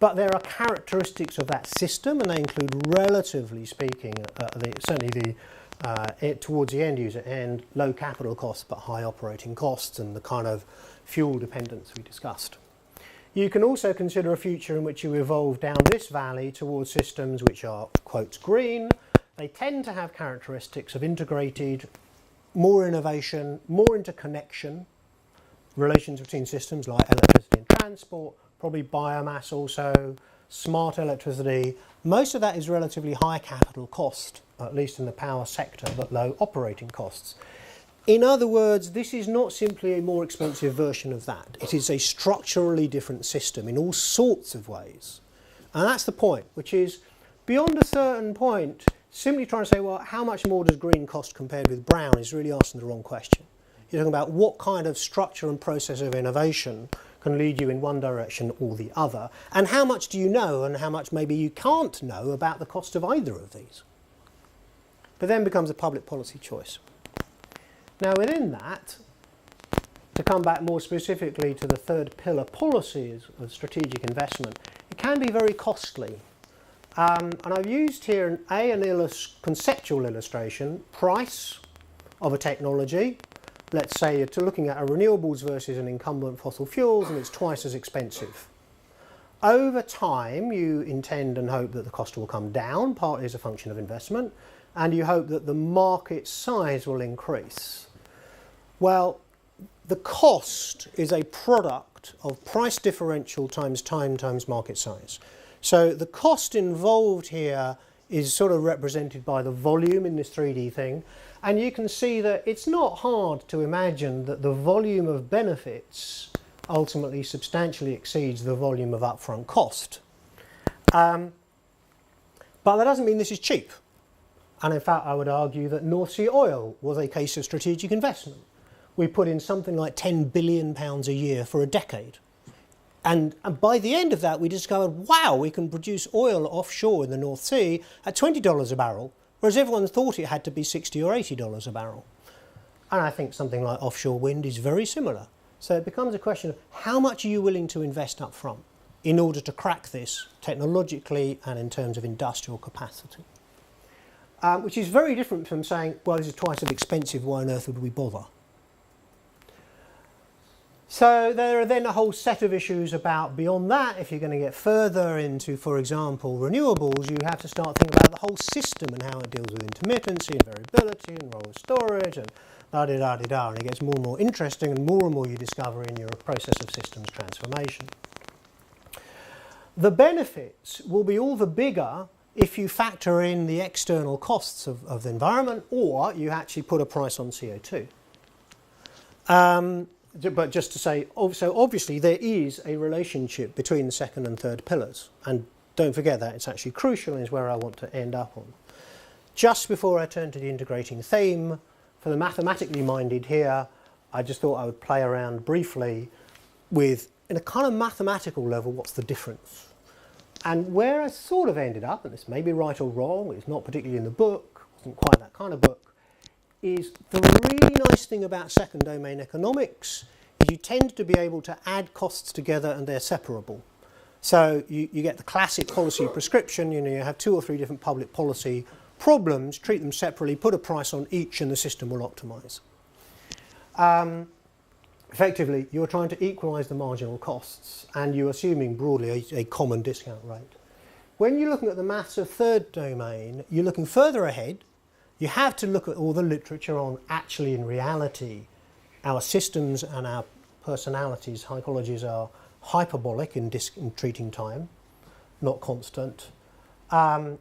But there are characteristics of that system, and they include, relatively speaking, certainly towards the end user end, low capital costs but high operating costs, and the kind of fuel dependence we discussed. You can also consider a future in which you evolve down this valley towards systems which are, quotes, green. They tend to have characteristics of integrated, more innovation, more interconnection, relations between systems like electricity and transport, probably biomass also, smart electricity. Most of that is relatively high capital cost, at least in the power sector, but low operating costs. In other words, this is not simply a more expensive version of that. It is a structurally different system in all sorts of ways. And that's the point, which is, beyond a certain point, simply trying to say, well, how much more does green cost compared with brown is really asking the wrong question. You're talking about what kind of structure and process of innovation can lead you in one direction or the other, and how much do you know and how much maybe you can't know about the cost of either of these. But then becomes a public policy choice. Now within that, to come back more specifically to the third pillar policies of strategic investment, it can be very costly. And I've used here an conceptual illustration, price of a technology. Let's say you're looking at a renewables versus an incumbent fossil fuels, and it's twice as expensive. Over time, you intend and hope that the cost will come down, partly as a function of investment, and you hope that the market size will increase. Well, the cost is a product of price differential times time times market size. So the cost involved here is sort of represented by the volume in this 3D thing. And you can see that it's not hard to imagine that the volume of benefits ultimately substantially exceeds the volume of upfront cost. But that doesn't mean this is cheap. And in fact, I would argue that North Sea oil was a case of strategic investment. We put in something like £10 billion a year for a decade. And by the end of that, we discovered, wow, we can produce oil offshore in the North Sea at $20 a barrel, whereas everyone thought it had to be $60 or $80 a barrel. And I think something like offshore wind is very similar. So it becomes a question of how much are you willing to invest up front in order to crack this technologically and in terms of industrial capacity. Which is very different from saying, well, this is twice as expensive, why on earth would we bother? So there are then a whole set of issues about beyond that. If you're going to get further into, for example, renewables, you have to start thinking about the whole system and how it deals with intermittency and variability and role of storage and da-di-da-di-da. And it gets more and more interesting and more you discover in your process of systems transformation. The benefits will be all the bigger if you factor in the external costs of the environment, or you actually put a price on CO2. But just to say, so obviously there is a relationship between the second and third pillars. And don't forget that, it's actually crucial and is where I want to end up on. Just before I turn to the integrating theme, for the mathematically minded here, I just thought I would play around briefly with, in a kind of mathematical level, what's the difference? And where I sort of ended up, and this may be right or wrong, it's not particularly in the book, wasn't quite that kind of book, is the really nice thing about second domain economics is you tend to be able to add costs together and they're separable. So you get the classic policy prescription, you have 2 or 3 different public policy problems, treat them separately, put a price on each and the system will optimise. Effectively, you're trying to equalise the marginal costs and you're assuming broadly a common discount rate. When you're looking at the maths of third domain, you're looking further ahead. You have to look at all the literature on actually in reality our systems and our personalities, psychologies are hyperbolic in treating time, not constant. Or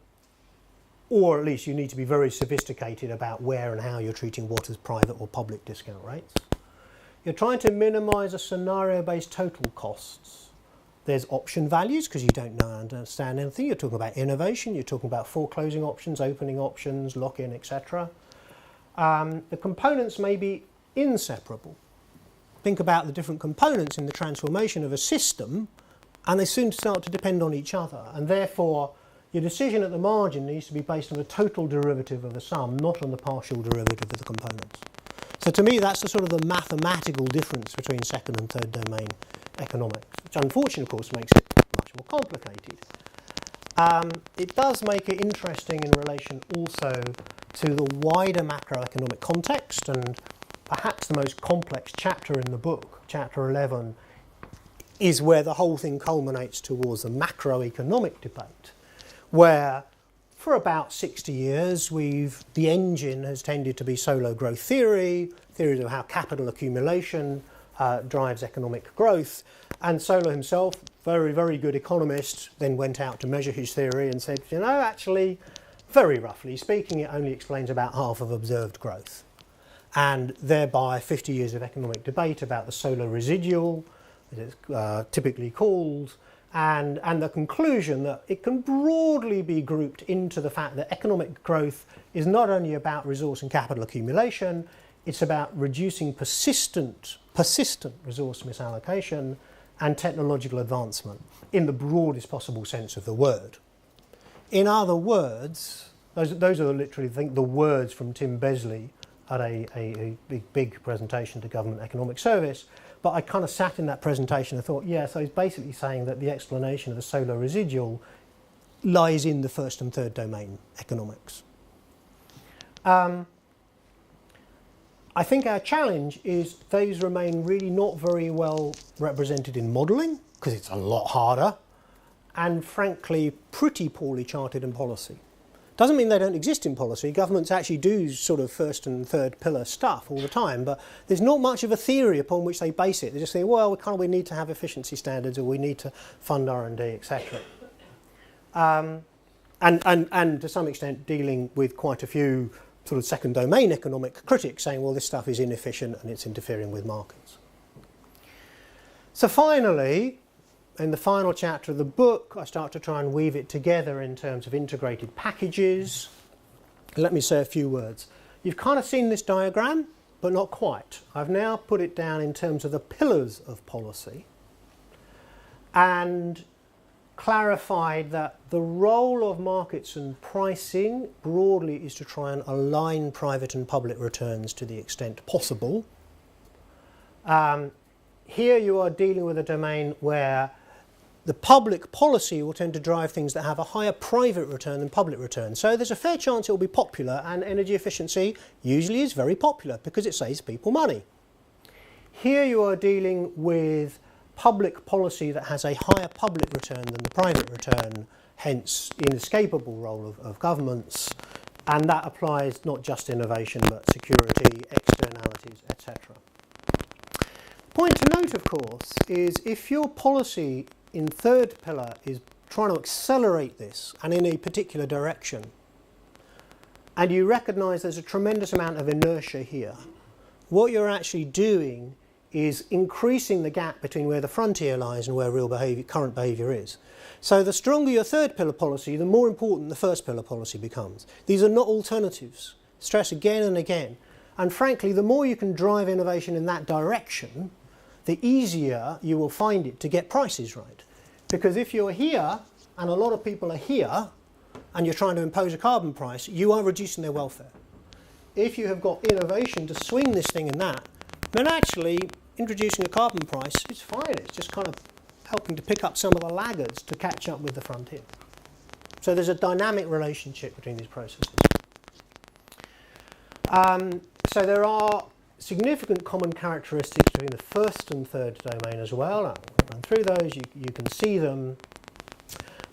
at least you need to be very sophisticated about where and how you're treating what as private or public discount rates. You're trying to minimise a scenario-based total costs. There's option values because you don't know and understand anything. You're talking about innovation, you're talking about foreclosing options, opening options, lock-in, etc. The components may be inseparable. Think about the different components in the transformation of a system and they soon start to depend on each other, and therefore your decision at the margin needs to be based on the total derivative of the sum, not on the partial derivative of the components. So to me that's the sort of the mathematical difference between second and third domain economics, which unfortunately of course makes it much more complicated. It does make it interesting in relation also to the wider macroeconomic context, and perhaps the most complex chapter in the book, chapter 11, is where the whole thing culminates towards the macroeconomic debate, where for about 60 years the engine has tended to be solo growth theories of how capital accumulation drives economic growth, and Solow himself, very, very good economist, then went out to measure his theory and said, you know, actually, very roughly speaking, it only explains about half of observed growth. And thereby 50 years of economic debate about the Solow residual, as it's typically called, and the conclusion that it can broadly be grouped into the fact that economic growth is not only about resource and capital accumulation, it's about reducing persistent resource misallocation and technological advancement in the broadest possible sense of the word. In other words, those are literally, I think, the words from Tim Besley at a big presentation to Government Economic Service, but I kind of sat in that presentation and thought, yeah, so he's basically saying that the explanation of the solar residual lies in the first and third domain economics. I think our challenge is those remain really not very well represented in modelling, because it's a lot harder, and frankly pretty poorly charted in policy. Doesn't mean they don't exist in policy. Governments actually do sort of first and third pillar stuff all the time, but there's not much of a theory upon which they base it. They just say, well, we need to have efficiency standards, or we need to fund R&D, etc. And to some extent dealing with quite a few sort of second domain economic critics saying, well, this stuff is inefficient and it's interfering with markets. So finally, in the final chapter of the book, I start to try and weave it together in terms of integrated packages. Let me say a few words. You've kind of seen this diagram, but not quite. I've now put it down in terms of the pillars of policy and clarified that the role of markets and pricing broadly is to try and align private and public returns to the extent possible. Here you are dealing with a domain where the public policy will tend to drive things that have a higher private return than public return. So there's a fair chance it will be popular, and energy efficiency usually is very popular because it saves people money. Here you are dealing with public policy that has a higher public return than the private return, hence inescapable role of governments, and that applies not just innovation but security, externalities, etc. The point to note, of course, is if your policy in third pillar is trying to accelerate this and in a particular direction, and you recognise there's a tremendous amount of inertia here, what you're actually doing is increasing the gap between where the frontier lies and where real behaviour, current behaviour is. So the stronger your third pillar policy, the more important the first pillar policy becomes. These are not alternatives. Stress again and again. And frankly, the more you can drive innovation in that direction, the easier you will find it to get prices right. Because if you're here, and a lot of people are here, and you're trying to impose a carbon price, you are reducing their welfare. If you have got innovation to swing this thing in that, then actually introducing a carbon price is fine. It's just kind of helping to pick up some of the laggards to catch up with the frontier. So there's a dynamic relationship between these processes. So there are significant common characteristics between the first and third domain as well. I'll run through those, you can see them.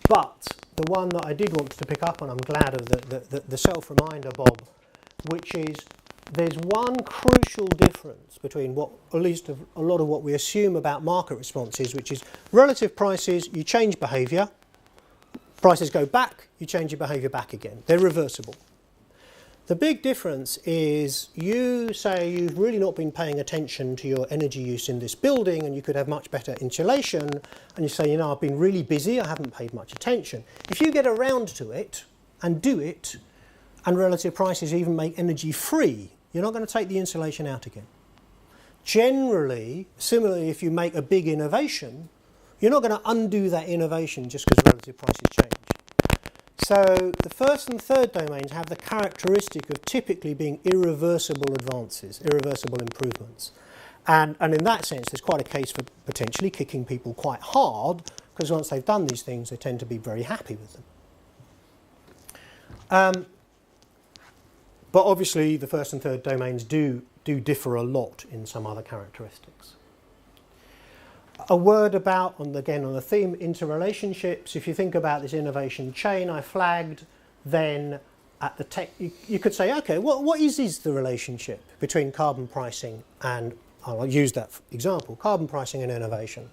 But the one that I did want to pick up, and I'm glad of the self-reminder, Bob, which is there's one crucial difference between what, at least a lot of what we assume about market responses, which is relative prices, you change behaviour, prices go back, you change your behaviour back again. They're reversible. The big difference is you say you've really not been paying attention to your energy use in this building and you could have much better insulation, and you say, you know, I've been really busy, I haven't paid much attention. If you get around to it and do it, and relative prices even make energy free, you're not going to take the insulation out again. Generally, similarly, if you make a big innovation, you're not going to undo that innovation just because relative prices change. So the first and third domains have the characteristic of typically being irreversible advances, irreversible improvements. And in that sense, there's quite a case for potentially kicking people quite hard, because once they've done these things, they tend to be very happy with them. But obviously, the first and third domains do differ a lot in some other characteristics. A word about, and again on the theme, interrelationships. If you think about this innovation chain I flagged, then at the tech, you could say, okay, what is the relationship between carbon pricing and, I'll use that example, carbon pricing and innovation,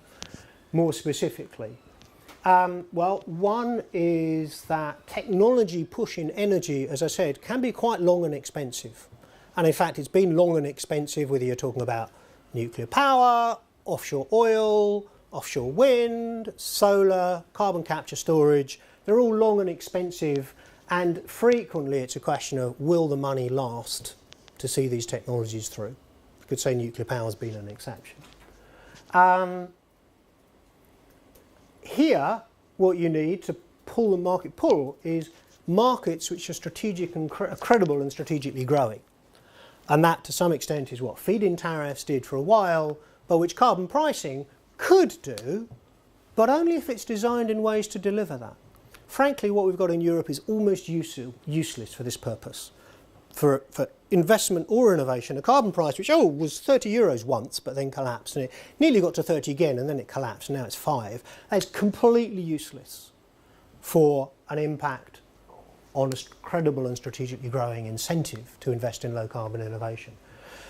more specifically. Well, one is that technology push in energy, as I said, can be quite long and expensive. And in fact, it's been long and expensive, whether you're talking about nuclear power, offshore oil, offshore wind, solar, carbon capture storage. They're all long and expensive, and frequently it's a question of will the money last to see these technologies through. You could say nuclear power has been an exception. Here, what you need to pull the market pull is markets which are strategic and credible and strategically growing. And that, to some extent, is what feed-in tariffs did for a while, but which carbon pricing could do, but only if it's designed in ways to deliver that. Frankly, what we've got in Europe is almost useless for this purpose. For investment or innovation, a carbon price which, was 30 euros once, but then collapsed, and it nearly got to 30 again, and then it collapsed, and now it's 5, that's completely useless for an impact on a credible and strategically growing incentive to invest in low carbon innovation.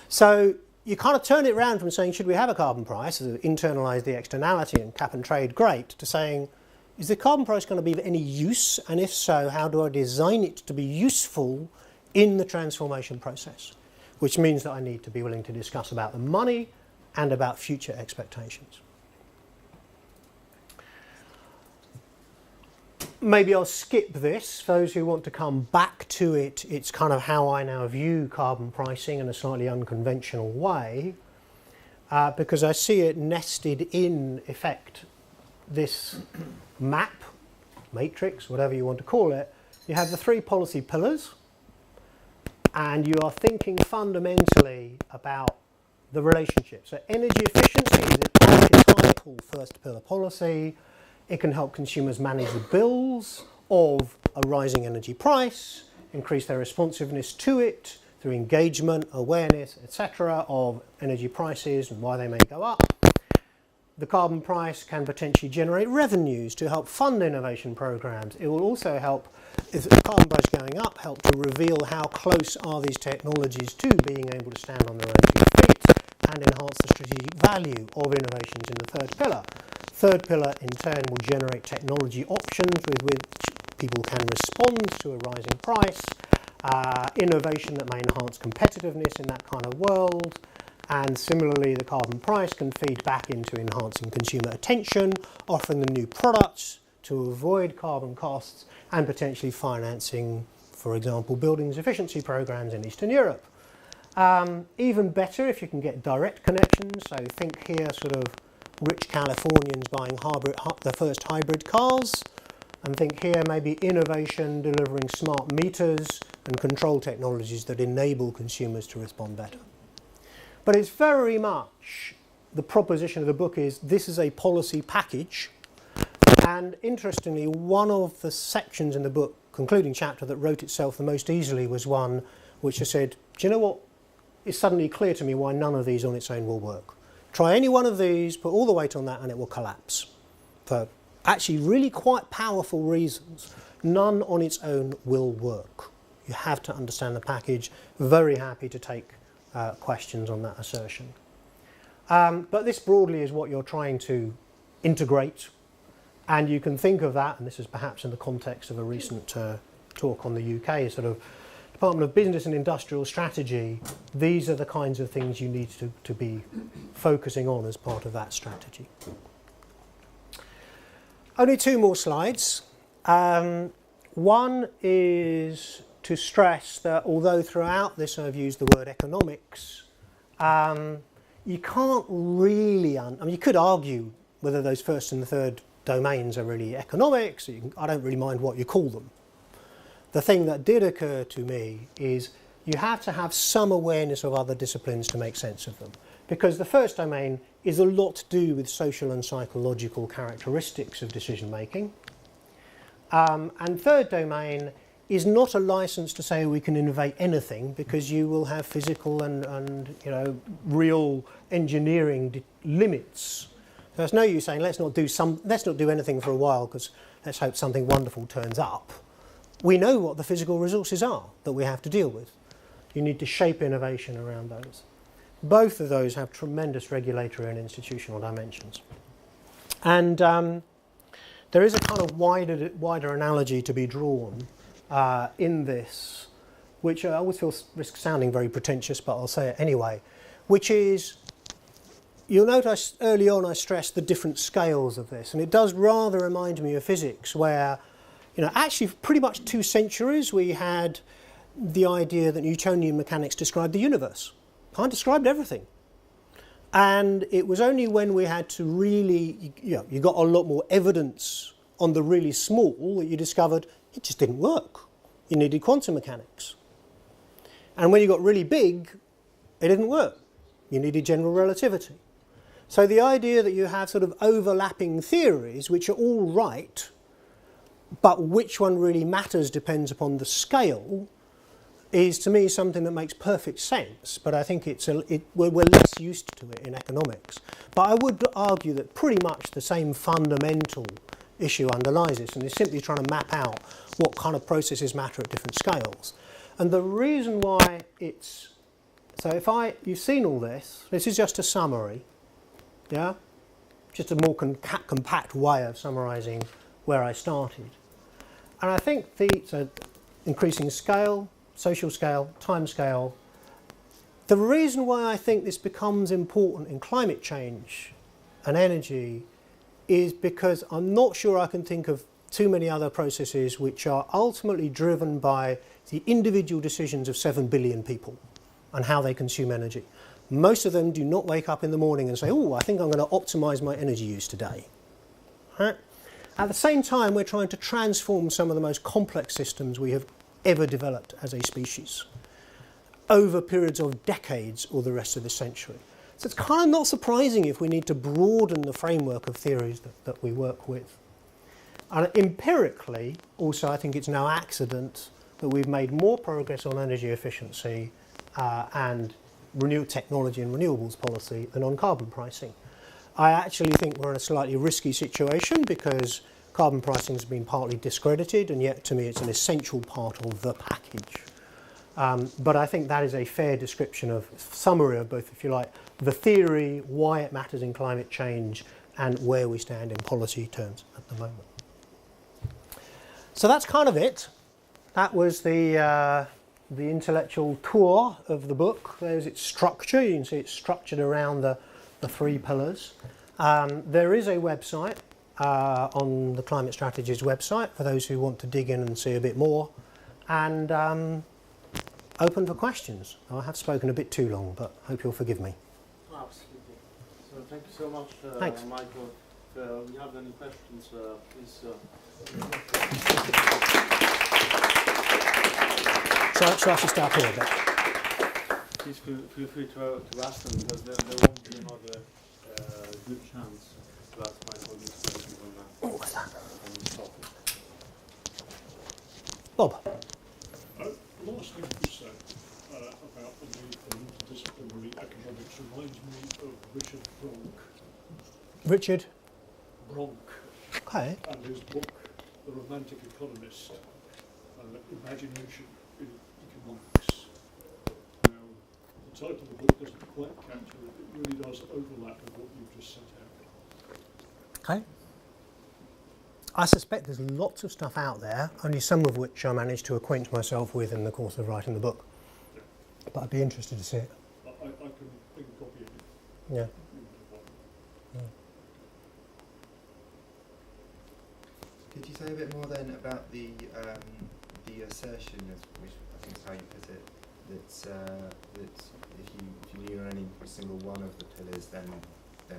So you kind of turn it around from saying, should we have a carbon price, to internalise the externality and cap and trade, great, to saying, is the carbon price going to be of any use? And if so, how do I design it to be useful in the transformation process? Which means that I need to be willing to discuss about the money and about future expectations. Maybe I'll skip this. For those who want to come back to it, it's kind of how I now view carbon pricing in a slightly unconventional way, because I see it nested in effect this map, matrix, whatever you want to call it. You have the 3 policy pillars, and you are thinking fundamentally about the relationship. So energy efficiency is an archetypal first pillar policy. It can help consumers manage the bills of a rising energy price, increase their responsiveness to it through engagement, awareness, etc. of energy prices and why they may go up. The carbon price can potentially generate revenues to help fund innovation programs. It will also help, if the carbon price is going up, help to reveal how close are these technologies to being able to stand on their own 2 feet and enhance the strategic value of innovations in the 3rd pillar. Third pillar, in turn, will generate technology options with which people can respond to a rising price, innovation that may enhance competitiveness in that kind of world, and similarly the carbon price can feed back into enhancing consumer attention, offering them new products to avoid carbon costs, and potentially financing, for example, buildings efficiency programs in Eastern Europe. Even better if you can get direct connections, so think here sort of rich Californians buying the first hybrid cars, and think here maybe innovation delivering smart meters and control technologies that enable consumers to respond better. But it's very much the proposition of the book is this is a policy package, and interestingly one of the sections in the book, concluding chapter, that wrote itself the most easily was one which has said, do you know what, it's suddenly clear to me why none of these on its own will work. Try any one of these, put all the weight on that, and it will collapse. For actually really quite powerful reasons, none on its own will work. You have to understand the package. Very happy to take questions on that assertion. But this broadly is what you're trying to integrate, and you can think of that, and this is perhaps in the context of a recent talk on the UK, sort of Department of Business and Industrial Strategy, these are the kinds of things you need to be focusing on as part of that strategy. Only 2 more slides. One is to stress that although throughout this I've used the word economics, you can't really, you could argue whether those first and the third domains are really economics. I don't really mind what you call them. The thing that did occur to me is you have to have some awareness of other disciplines to make sense of them. Because the first domain is a lot to do with social and psychological characteristics of decision making. And third domain is not a license to say we can innovate anything, because you will have physical and real engineering limits. So there's no use saying let's not do anything for a while because let's hope something wonderful turns up. We know what the physical resources are that we have to deal with. You need to shape innovation around those. Both of those have tremendous regulatory and institutional dimensions. And there is a kind of wider analogy to be drawn in this, which I always feel risks sounding very pretentious, but I'll say it anyway, which is, you'll notice early on I stressed the different scales of this, and it does rather remind me of physics, where actually for pretty much 2 centuries we had the idea that Newtonian mechanics described the universe. Kind of described everything. And it was only when we had to really, you got a lot more evidence on the really small that you discovered it just didn't work. You needed quantum mechanics. And when you got really big, It didn't work. You needed general relativity. So the idea that you have sort of overlapping theories which are all right, but which one really matters depends upon the scale, is to me something that makes perfect sense, but I think we're less used to it in economics. But I would argue that pretty much the same fundamental issue underlies this, and is simply trying to map out what kind of processes matter at different scales. And the reason why it's... So you've seen all this, this is just a summary, yeah? Just a more compact way of summarising where I started. And I think so increasing scale, social scale, time scale. The reason why I think this becomes important in climate change and energy is because I'm not sure I can think of too many other processes which are ultimately driven by the individual decisions of 7 billion people and how they consume energy. Most of them do not wake up in the morning and say, oh, I think I'm going to optimise my energy use today. Right? At the same time, we're trying to transform some of the most complex systems we have ever developed as a species over periods of decades or the rest of the century. So it's kind of not surprising if we need to broaden the framework of theories that we work with. And empirically, also, I think it's no accident that we've made more progress on energy efficiency and renewable technology and renewables policy than on carbon pricing. I actually think we're in a slightly risky situation because carbon pricing has been partly discredited, and yet to me it's an essential part of the package. But I think that is a fair description of summary of both, if you like, the theory, why it matters in climate change, and where we stand in policy terms at the moment. So that's kind of it. That was the intellectual tour of the book. There's its structure. You can see it's structured around the 3 pillars. There is a website on the Climate Strategies website for those who want to dig in and see a bit more, and open for questions. I have spoken a bit too long, but hope you'll forgive me. Absolutely. So thank you so much, Thanks. Michael. If you have any questions, please. Shall I actually start here a bit? Please feel free to ask them, because there won't be another good chance to ask Michael these questions on What's that? this topic. Bob. The last thing you said about the need for interdisciplinary economics reminds me of Richard Bronk. Richard? Bronk. Okay. And his book, The Romantic Economist, Imagination in Economics. Now, the title of the book doesn't quite capture it. It really does overlap with what you've just set out. Okay. I suspect there's lots of stuff out there, only some of which I managed to acquaint myself with in the course of writing the book. Yeah. But I'd be interested to see it. I can copy it. Yeah. Could you say a bit more then about the assertion, which I think is how you put it, that if you lean on any single one of the pillars, then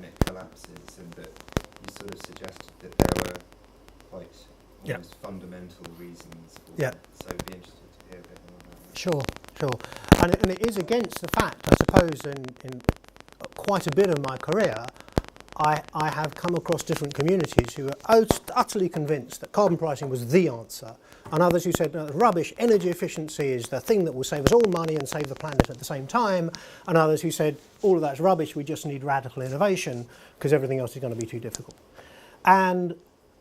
it collapses, and that you sort of suggested that there were quite almost fundamental reasons for that. So I'd be interested to hear a bit more about that. Sure. And it is against the fact, I suppose, in quite a bit of my career, I have come across different communities who are utterly convinced that carbon pricing was the answer, and others who said, no, rubbish, energy efficiency is the thing that will save us all money and save the planet at the same time, and others who said, all of that's rubbish, we just need radical innovation because everything else is going to be too difficult. And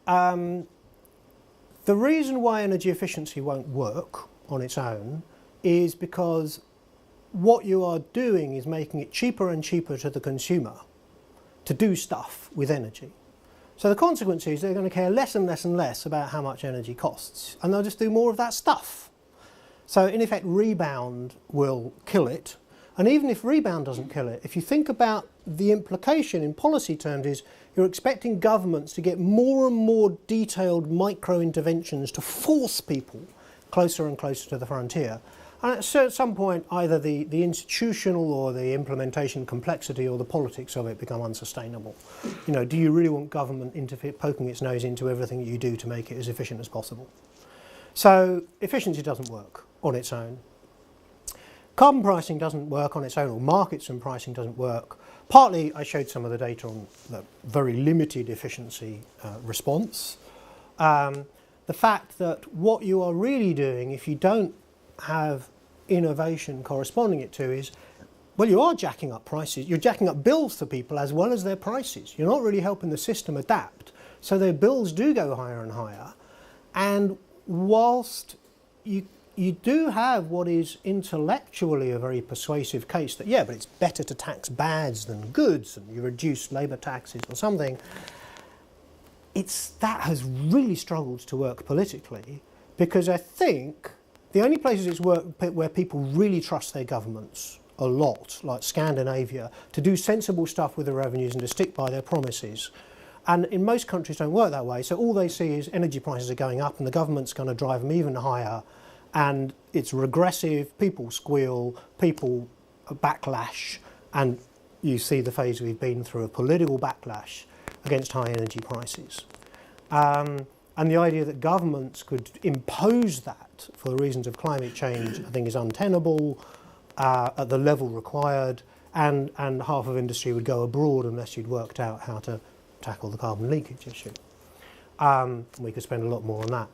the reason why energy efficiency won't work on its own is because what you are doing is making it cheaper and cheaper to the consumer to do stuff with energy. So the consequence is they're going to care less and less and less about how much energy costs, and they'll just do more of that stuff. So in effect, rebound will kill it. And even if rebound doesn't kill it, if you think about the implication in policy terms is you're expecting governments to get more and more detailed micro interventions to force people closer and closer to the frontier. And at some point, either the institutional or the implementation complexity or the politics of it become unsustainable. You know, do you really want government poking its nose into everything that you do to make it as efficient as possible? So efficiency doesn't work on its own. carbon pricing doesn't work on its own, or markets and pricing doesn't work. Partly, I showed some of the data on the very limited efficiency response. The fact that what you are really doing, if you don't have innovation corresponding it to, is, well, you are jacking up prices. You're jacking up bills for people as well as their prices. You're not really helping the system adapt. So their bills do go higher and higher. And whilst you do have what is intellectually a very persuasive case that, yeah, but it's better to tax bads than goods, and you reduce labour taxes or something, that has really struggled to work politically, because I think the only places it's worked where people really trust their governments a lot, like Scandinavia, to do sensible stuff with the revenues and to stick by their promises. And in most countries don't work that way, so all they see is energy prices are going up and the government's going to drive them even higher, and it's regressive, people squeal, people backlash, and you see the phase we've been through, a political backlash against high energy prices. And the idea that governments could impose that for the reasons of climate change, I think, is untenable at the level required, and half of industry would go abroad unless you'd worked out how to tackle the carbon leakage issue. We could spend a lot more on that.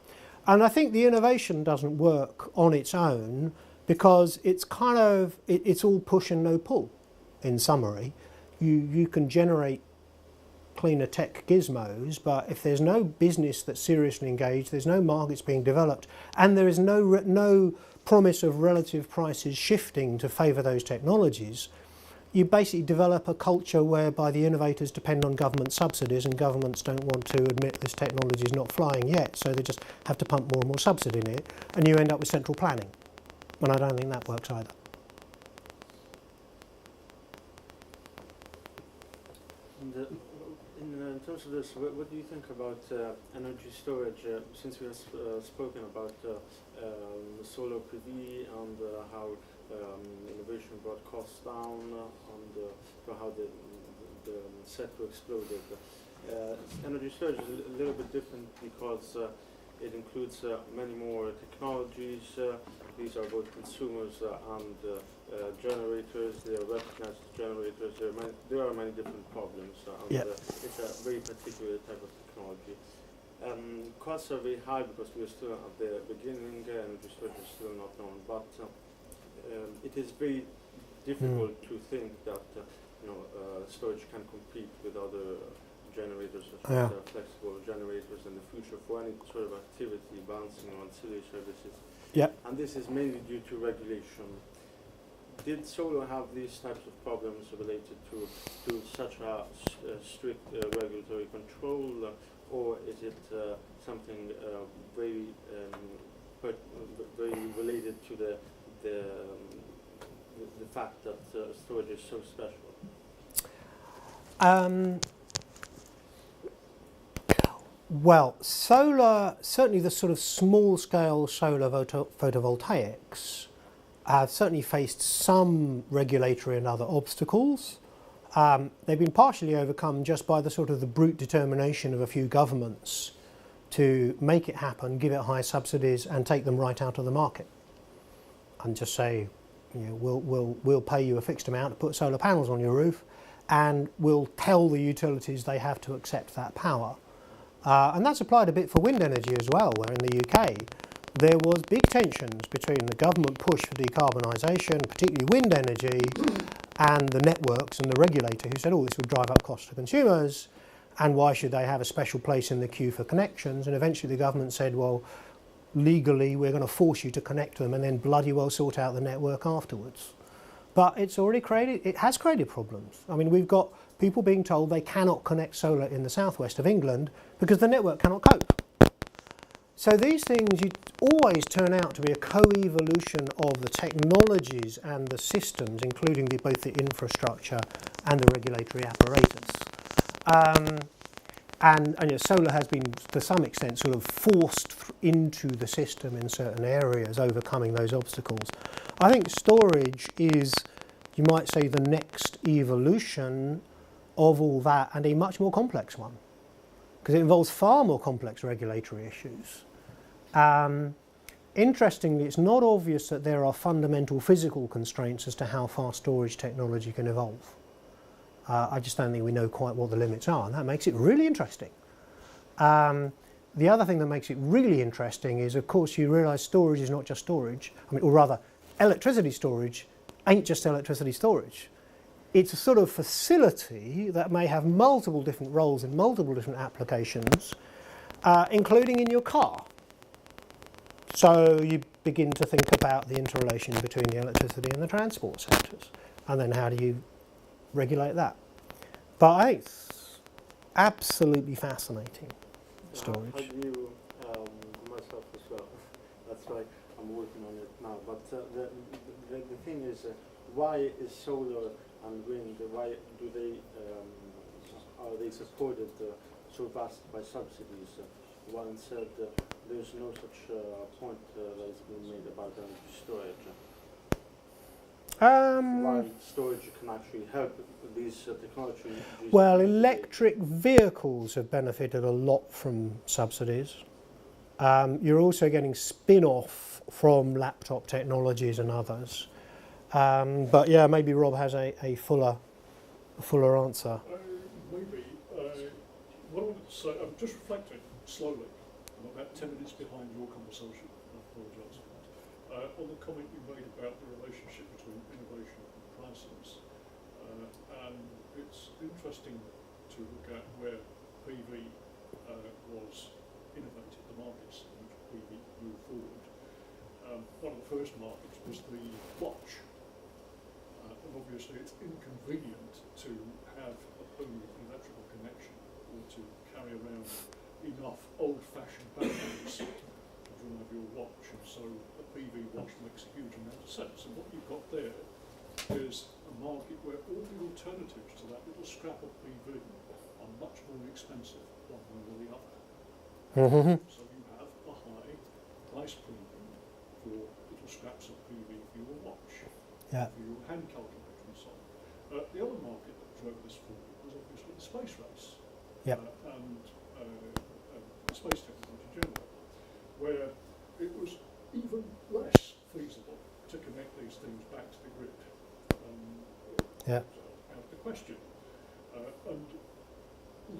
And I think the innovation doesn't work on its own because it's kind of, it's all push and no pull, in summary. You can generate cleaner tech gizmos, but if there's no business that's seriously engaged, there's no markets being developed, and there is no promise of relative prices shifting to favour those technologies, you basically develop a culture whereby the innovators depend on government subsidies, and governments don't want to admit this technology is not flying yet, so they just have to pump more and more subsidy in it, and you end up with central planning. And I don't think that works either. In terms of this, what do you think about energy storage? Since we have spoken about solar PV and how innovation brought costs down and how the sector exploded. Energy storage is a little bit different because it includes many more technologies. These are both consumers and generators. They are recognized as generators. There are many different problems, and it's a very particular type of technology. Costs are very high because we are still at the beginning. Energy storage is still not known, but it is very difficult to think that storage can compete with other generators, such as flexible generators in the future for any sort of activity, balancing or ancillary services. And this is mainly due to regulation. Did solar have these types of problems related to such a strict regulatory control, or is it something very related to the fact that storage is so special? Well, solar, certainly the sort of small-scale solar photovoltaics have certainly faced some regulatory and other obstacles. They've been partially overcome just by the sort of the brute determination of a few governments to make it happen, give it high subsidies, and take them right out of the market, and just say, we'll pay you a fixed amount to put solar panels on your roof, and we'll tell the utilities they have to accept that power. And that's applied a bit for wind energy as well, where in the UK there was big tensions between the government push for decarbonisation, particularly wind energy, and the networks and the regulator who said, oh, this would drive up costs to consumers, and why should they have a special place in the queue for connections? And eventually the government said, well, legally we're going to force you to connect them and then bloody well sort out the network afterwards. But it has created problems. I mean, we've got people being told they cannot connect solar in the southwest of England because the network cannot cope. So these things always turn out to be a co-evolution of the technologies and the systems, including both the infrastructure and the regulatory apparatus. And solar has been, to some extent, sort of forced into the system in certain areas, overcoming those obstacles. I think storage is, you might say, the next evolution of all that, and a much more complex one, because it involves far more complex regulatory issues. interestingly, it's not obvious that there are fundamental physical constraints as to how far storage technology can evolve. I just don't think we know quite what the limits are, and that makes it really interesting. The other thing that makes it really interesting is, of course, you realise storage is not just storage. I mean, or rather, electricity storage ain't just electricity storage. It's a sort of facility that may have multiple different roles in multiple different applications, including in your car. So you begin to think about the interrelation between the electricity and the transport sectors, and then how do you regulate that? But I think it's absolutely fascinating, storage. I do myself as well. That's why I'm working on it now. But the thing is, why is solar and wind? Why do they are they supported so vast by subsidies? One said there's no such point that's been made about energy storage. Why storage can actually help these technologies? Well, electric vehicles have benefited a lot from subsidies. You're also getting spin-off from laptop technologies and others. But yeah, maybe Rob has a fuller answer. Maybe. What I wanted to say, I'm just reflecting slowly. I'm about 10 minutes behind your conversation. I apologise for that. On the comment you made about the relationship between innovation and prices. And it's interesting to look at where PV was innovated, the markets in which PV moved forward. One of the first markets was the watch. And obviously it's inconvenient to have a home electrical connection or to carry around enough old-fashioned batteries to drive your watch, and so a PV watch makes a huge amount of sense. And what you've got there is a market where all the alternatives to that little scrap of PV are much more expensive, one way or the other. Mm-hmm. So you have a high price premium for little scraps of PV for your watch, for your hand calculator and so on. The other market that drove this forward was obviously the space race. And space technology generally, where it was even less feasible to connect these things back to the grid. Out of the question. And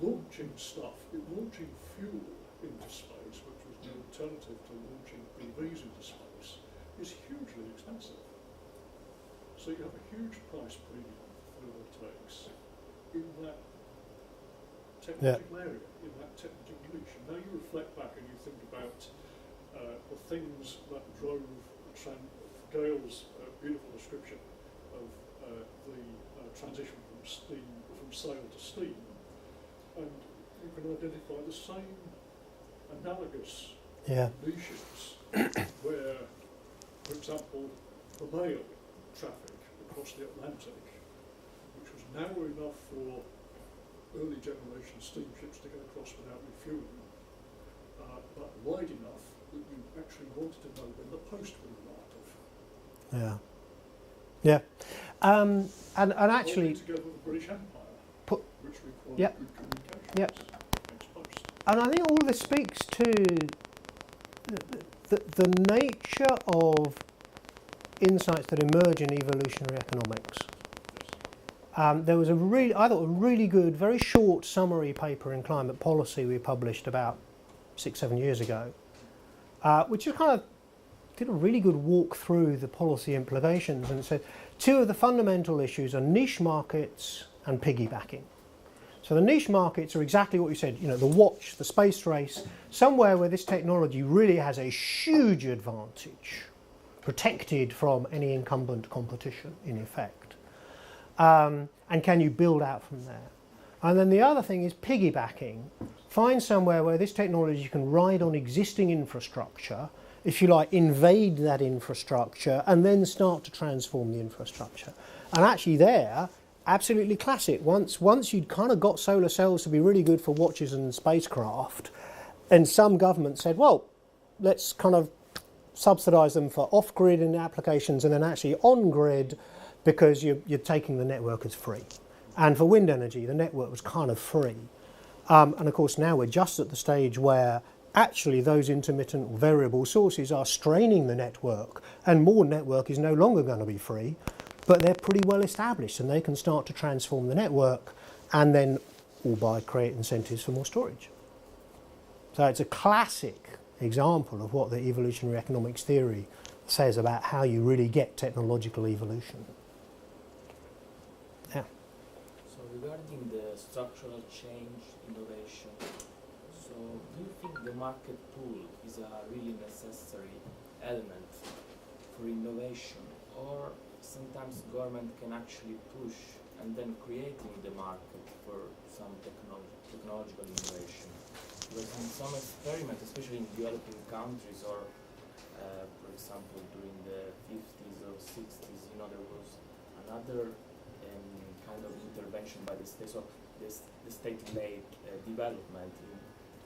launching stuff, launching fuel into space, which was the alternative to launching EVs into space, is hugely expensive. So you have a huge price premium for what it takes in that technological area, in that technological niche. And now you reflect back and you think about the things that drove Gail's beautiful description of the transition from sail to steam, and you can identify the same analogous niches where, for example, the mail traffic across the Atlantic, which was narrow enough for early generation steamships to get across without refueling, but wide enough that you actually wanted to know when the post would arrive. And actually, together with the British Empire, which required good communications. And I think all of this speaks to the nature of insights that emerge in evolutionary economics. There was I thought a really good, very short summary paper in Climate Policy we published about 6-7 years ago, which just kind of did a really good walk through the policy implications and said two of the fundamental issues are niche markets and piggybacking. So the niche markets are exactly what you said, the watch, the space race, somewhere where this technology really has a huge advantage, protected from any incumbent competition in effect. And can you build out from there? And then the other thing is piggybacking. Find somewhere where this technology can ride on existing infrastructure, if you like, invade that infrastructure and then start to transform the infrastructure. And actually there, absolutely classic. Once you'd kind of got solar cells to be really good for watches and spacecraft, and some government said, well, let's kind of subsidise them for off-grid in applications and then actually on-grid, because you're taking the network as free. And for wind energy, the network was kind of free. And of course now we're just at the stage where actually those intermittent or variable sources are straining the network, and more network is no longer going to be free, but they're pretty well established and they can start to transform the network, and then albeit create incentives for more storage. So it's a classic example of what the evolutionary economics theory says about how you really get technological evolution. Yeah. So regarding the structural change, innovation, so do you think the market pool is a really necessary element for innovation, or sometimes government can actually push and then creating the market for some technological innovation? Because in some experiments, especially in developing countries, or for example during the 50s or 60s, there was another kind of intervention by the state, so the state-led development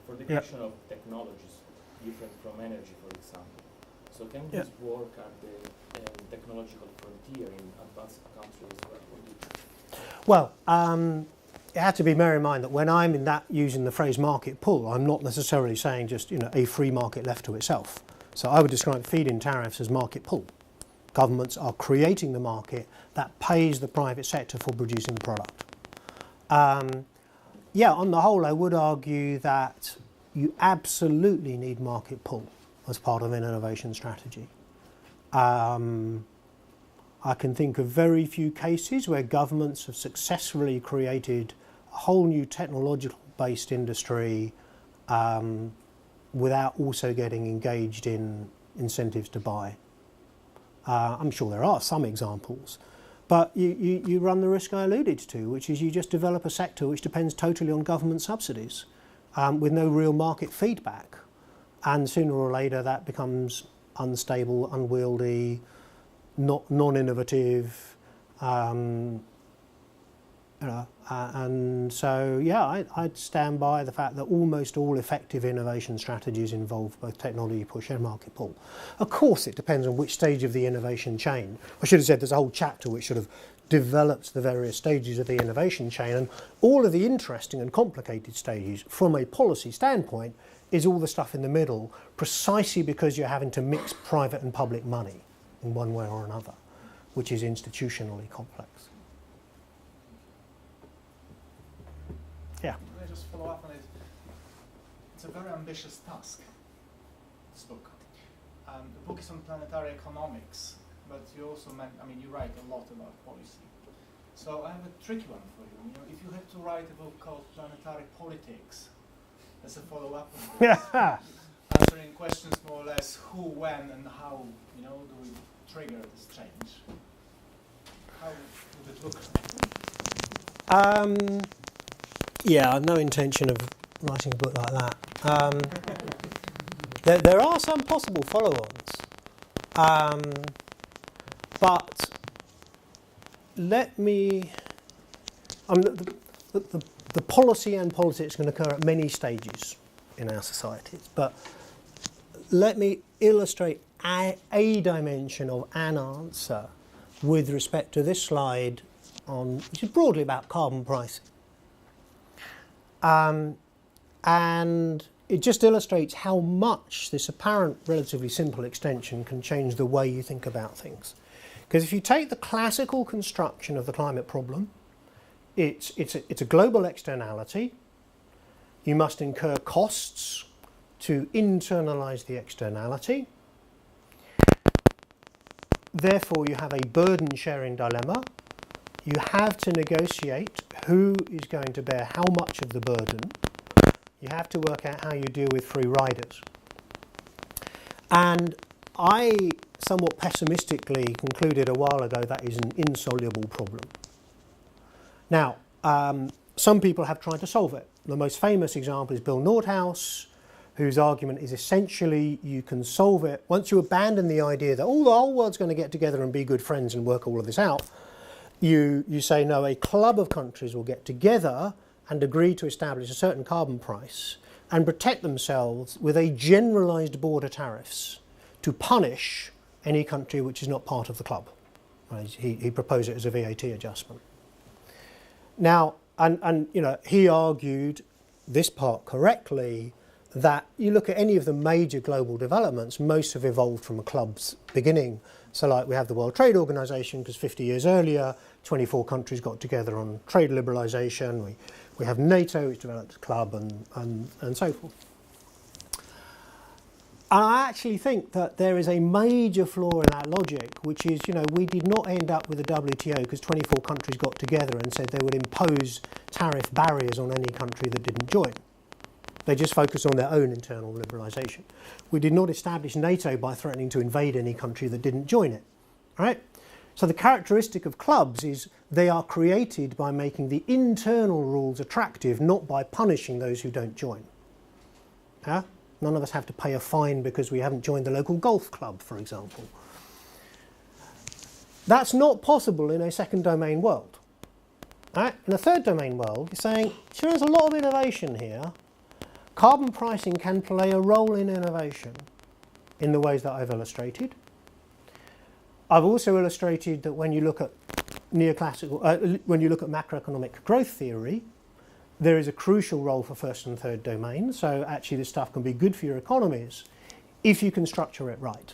for the creation of technologies different from energy, for example. So can this work at the technological frontier in advanced countries as well? What do you think? Well, you have to bear in mind that when I'm using the phrase market pull, I'm not necessarily saying just a free market left to itself. So I would describe feed-in tariffs as market pull. Governments are creating the market that pays the private sector for producing the product. On the whole, I would argue that you absolutely need market pull as part of an innovation strategy. I can think of very few cases where governments have successfully created a whole new technological-based industry without also getting engaged in incentives to buy. I'm sure there are some examples, but you run the risk I alluded to, which is you just develop a sector which depends totally on government subsidies with no real market feedback. And sooner or later that becomes unstable, unwieldy, non-innovative, and so I'd stand by the fact that almost all effective innovation strategies involve both technology push and market pull. Of course, it depends on which stage of the innovation chain. I should have said there's a whole chapter which sort of develops the various stages of the innovation chain, and all of the interesting and complicated stages from a policy standpoint is all the stuff in the middle, precisely because you're having to mix private and public money in one way or another, which is institutionally complex. Yeah. Can I just follow up on it? It's a very ambitious task, this book. The book is on planetary economics, but you also you write a lot about policy. So I have a tricky one for you. If you had to write a book called Planetary Politics as a follow-up on this, answering questions more or less who, when, and how, do we trigger this change? How would it look? Yeah, no intention of writing a book like that. There are some possible follow-ons, but let me. The policy and politics can occur at many stages in our societies, but let me illustrate a dimension of an answer with respect to this slide, which is broadly about carbon pricing. And it just illustrates how much this apparent relatively simple extension can change the way you think about things. Because if you take the classical construction of the climate problem, it's a global externality. You must incur costs to internalize the externality. Therefore, you have a burden sharing dilemma. You have to negotiate who is going to bear how much of the burden. You have to work out how you deal with free riders. And I somewhat pessimistically concluded a while ago that is an insoluble problem. Now, some people have tried to solve it. The most famous example is Bill Nordhaus, whose argument is essentially you can solve it once you abandon the idea that the whole world's going to get together and be good friends and work all of this out. You say, no, a club of countries will get together and agree to establish a certain carbon price and protect themselves with a generalised border tariffs to punish any country which is not part of the club. Right? He proposed it as a VAT adjustment. Now, and he argued this part correctly, that you look at any of the major global developments, most have evolved from a club's beginning. So like we have the World Trade Organization, because 50 years earlier, 24 countries got together on trade liberalization. We have NATO, which developed a club, and so forth. And I actually think that there is a major flaw in that logic, which is, you know, we did not end up with the WTO because 24 countries got together and said they would impose tariff barriers on any country that didn't join. They just focused on their own internal liberalisation. We did not establish NATO by threatening to invade any country that didn't join it, right? So the characteristic of clubs is they are created by making the internal rules attractive, not by punishing those who don't join. Yeah? None of us have to pay a fine because we haven't joined the local golf club, for example. That's not possible in a second domain world. Right? In a third domain world, you're saying, sure, there's a lot of innovation here. Carbon pricing can play a role in innovation in the ways that I've illustrated. I've also illustrated that when you look at neoclassical, when you look at macroeconomic growth theory, there is a crucial role for first and third domains. So actually this stuff can be good for your economies if you can structure it right.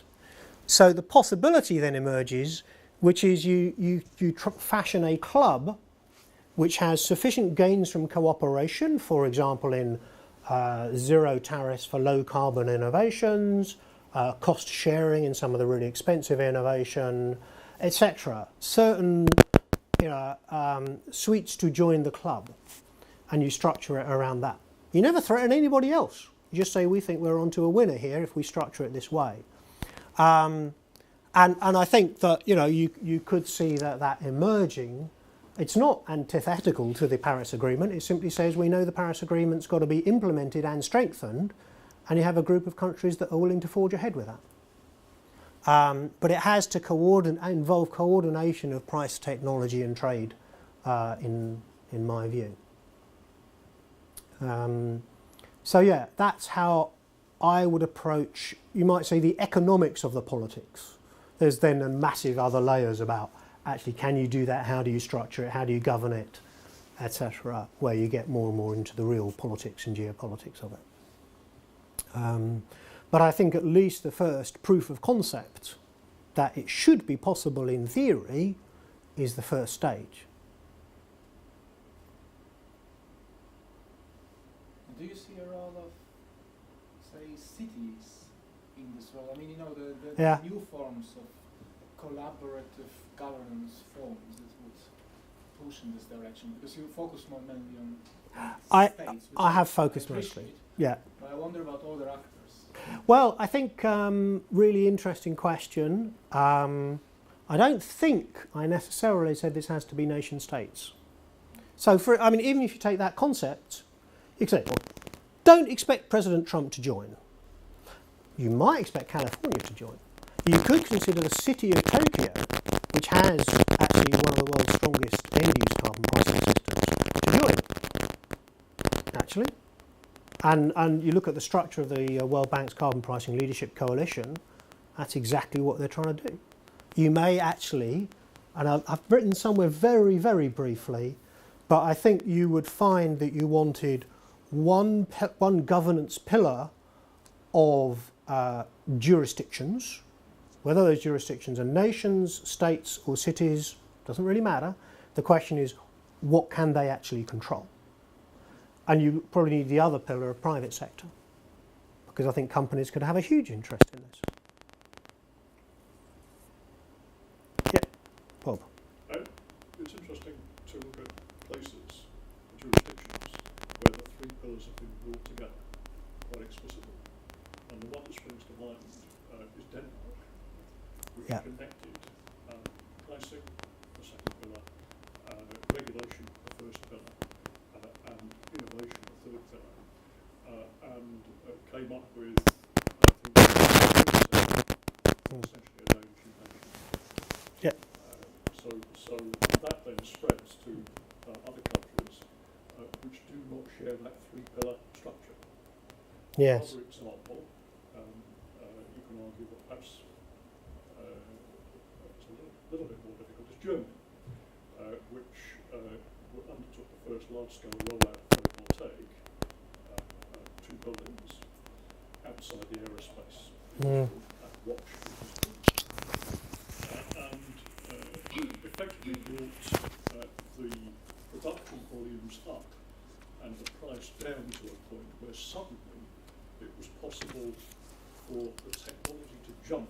So the possibility then emerges, which is you fashion a club which has sufficient gains from cooperation, for example in zero tariffs for low carbon innovations, cost sharing in some of the really expensive innovation, etc. Certain suites to join the club, and you structure it around that. You never threaten anybody else. You just say, we think we're onto a winner here if we structure it this way. And I think that you could see that emerging. It's not antithetical to the Paris Agreement. It simply says we know the Paris Agreement's got to be implemented and strengthened, and you have a group of countries that are willing to forge ahead with that. But it has to involve coordination of price, technology and trade, in my view. So yeah, that's how I would approach, you might say, the economics of the politics. There's then a massive other layers about actually, can you do that? How do you structure it? How do you govern it? Etc. Where you get more and more into the real politics and geopolitics of it. But I think at least the first proof of concept that it should be possible in theory is the first stage. Do you see a role of, say, cities in this role? I mean, the new forms of collaborative governance forms that would push in this direction, because you focus more mainly on states. I have focused mostly. Yeah. But I wonder about other actors. Well, I think really interesting question. I don't think I necessarily said this has to be nation states. So even if you take that concept, you can say, well, don't expect President Trump to join. You might expect California to join. You could consider the city of Tokyo, which has actually one of the world's strongest end-use carbon pricing systems, to join, actually. And you look at the structure of the World Bank's Carbon Pricing Leadership Coalition, that's exactly what they're trying to do. You may actually, and I've written somewhere very, very briefly, but I think you would find that you wanted one governance pillar of jurisdictions, whether those jurisdictions are nations, states or cities, doesn't really matter. The question is, what can they actually control? And you probably need the other pillar of private sector, because I think companies could have a huge interest in this. Yeah, Bob. It's interesting to look at places, jurisdictions, where the three pillars have been brought together quite explicitly. And the one that springs to mind is Denmark, which connected pricing, the second pillar, regulation, the first pillar, and innovation, the third pillar, and came up with essentially a name convention. Yeah. So that then spreads to other countries which do not share that three-pillar structure. Yes. For example, you can argue that perhaps it's a little bit more difficult is Germany, which undertook the first large-scale rollout of photovoltaic, 2 buildings, outside the aerospace Mm. and watch, and effectively brought the production volumes up and the price down to a point where suddenly it was possible for the technology to jump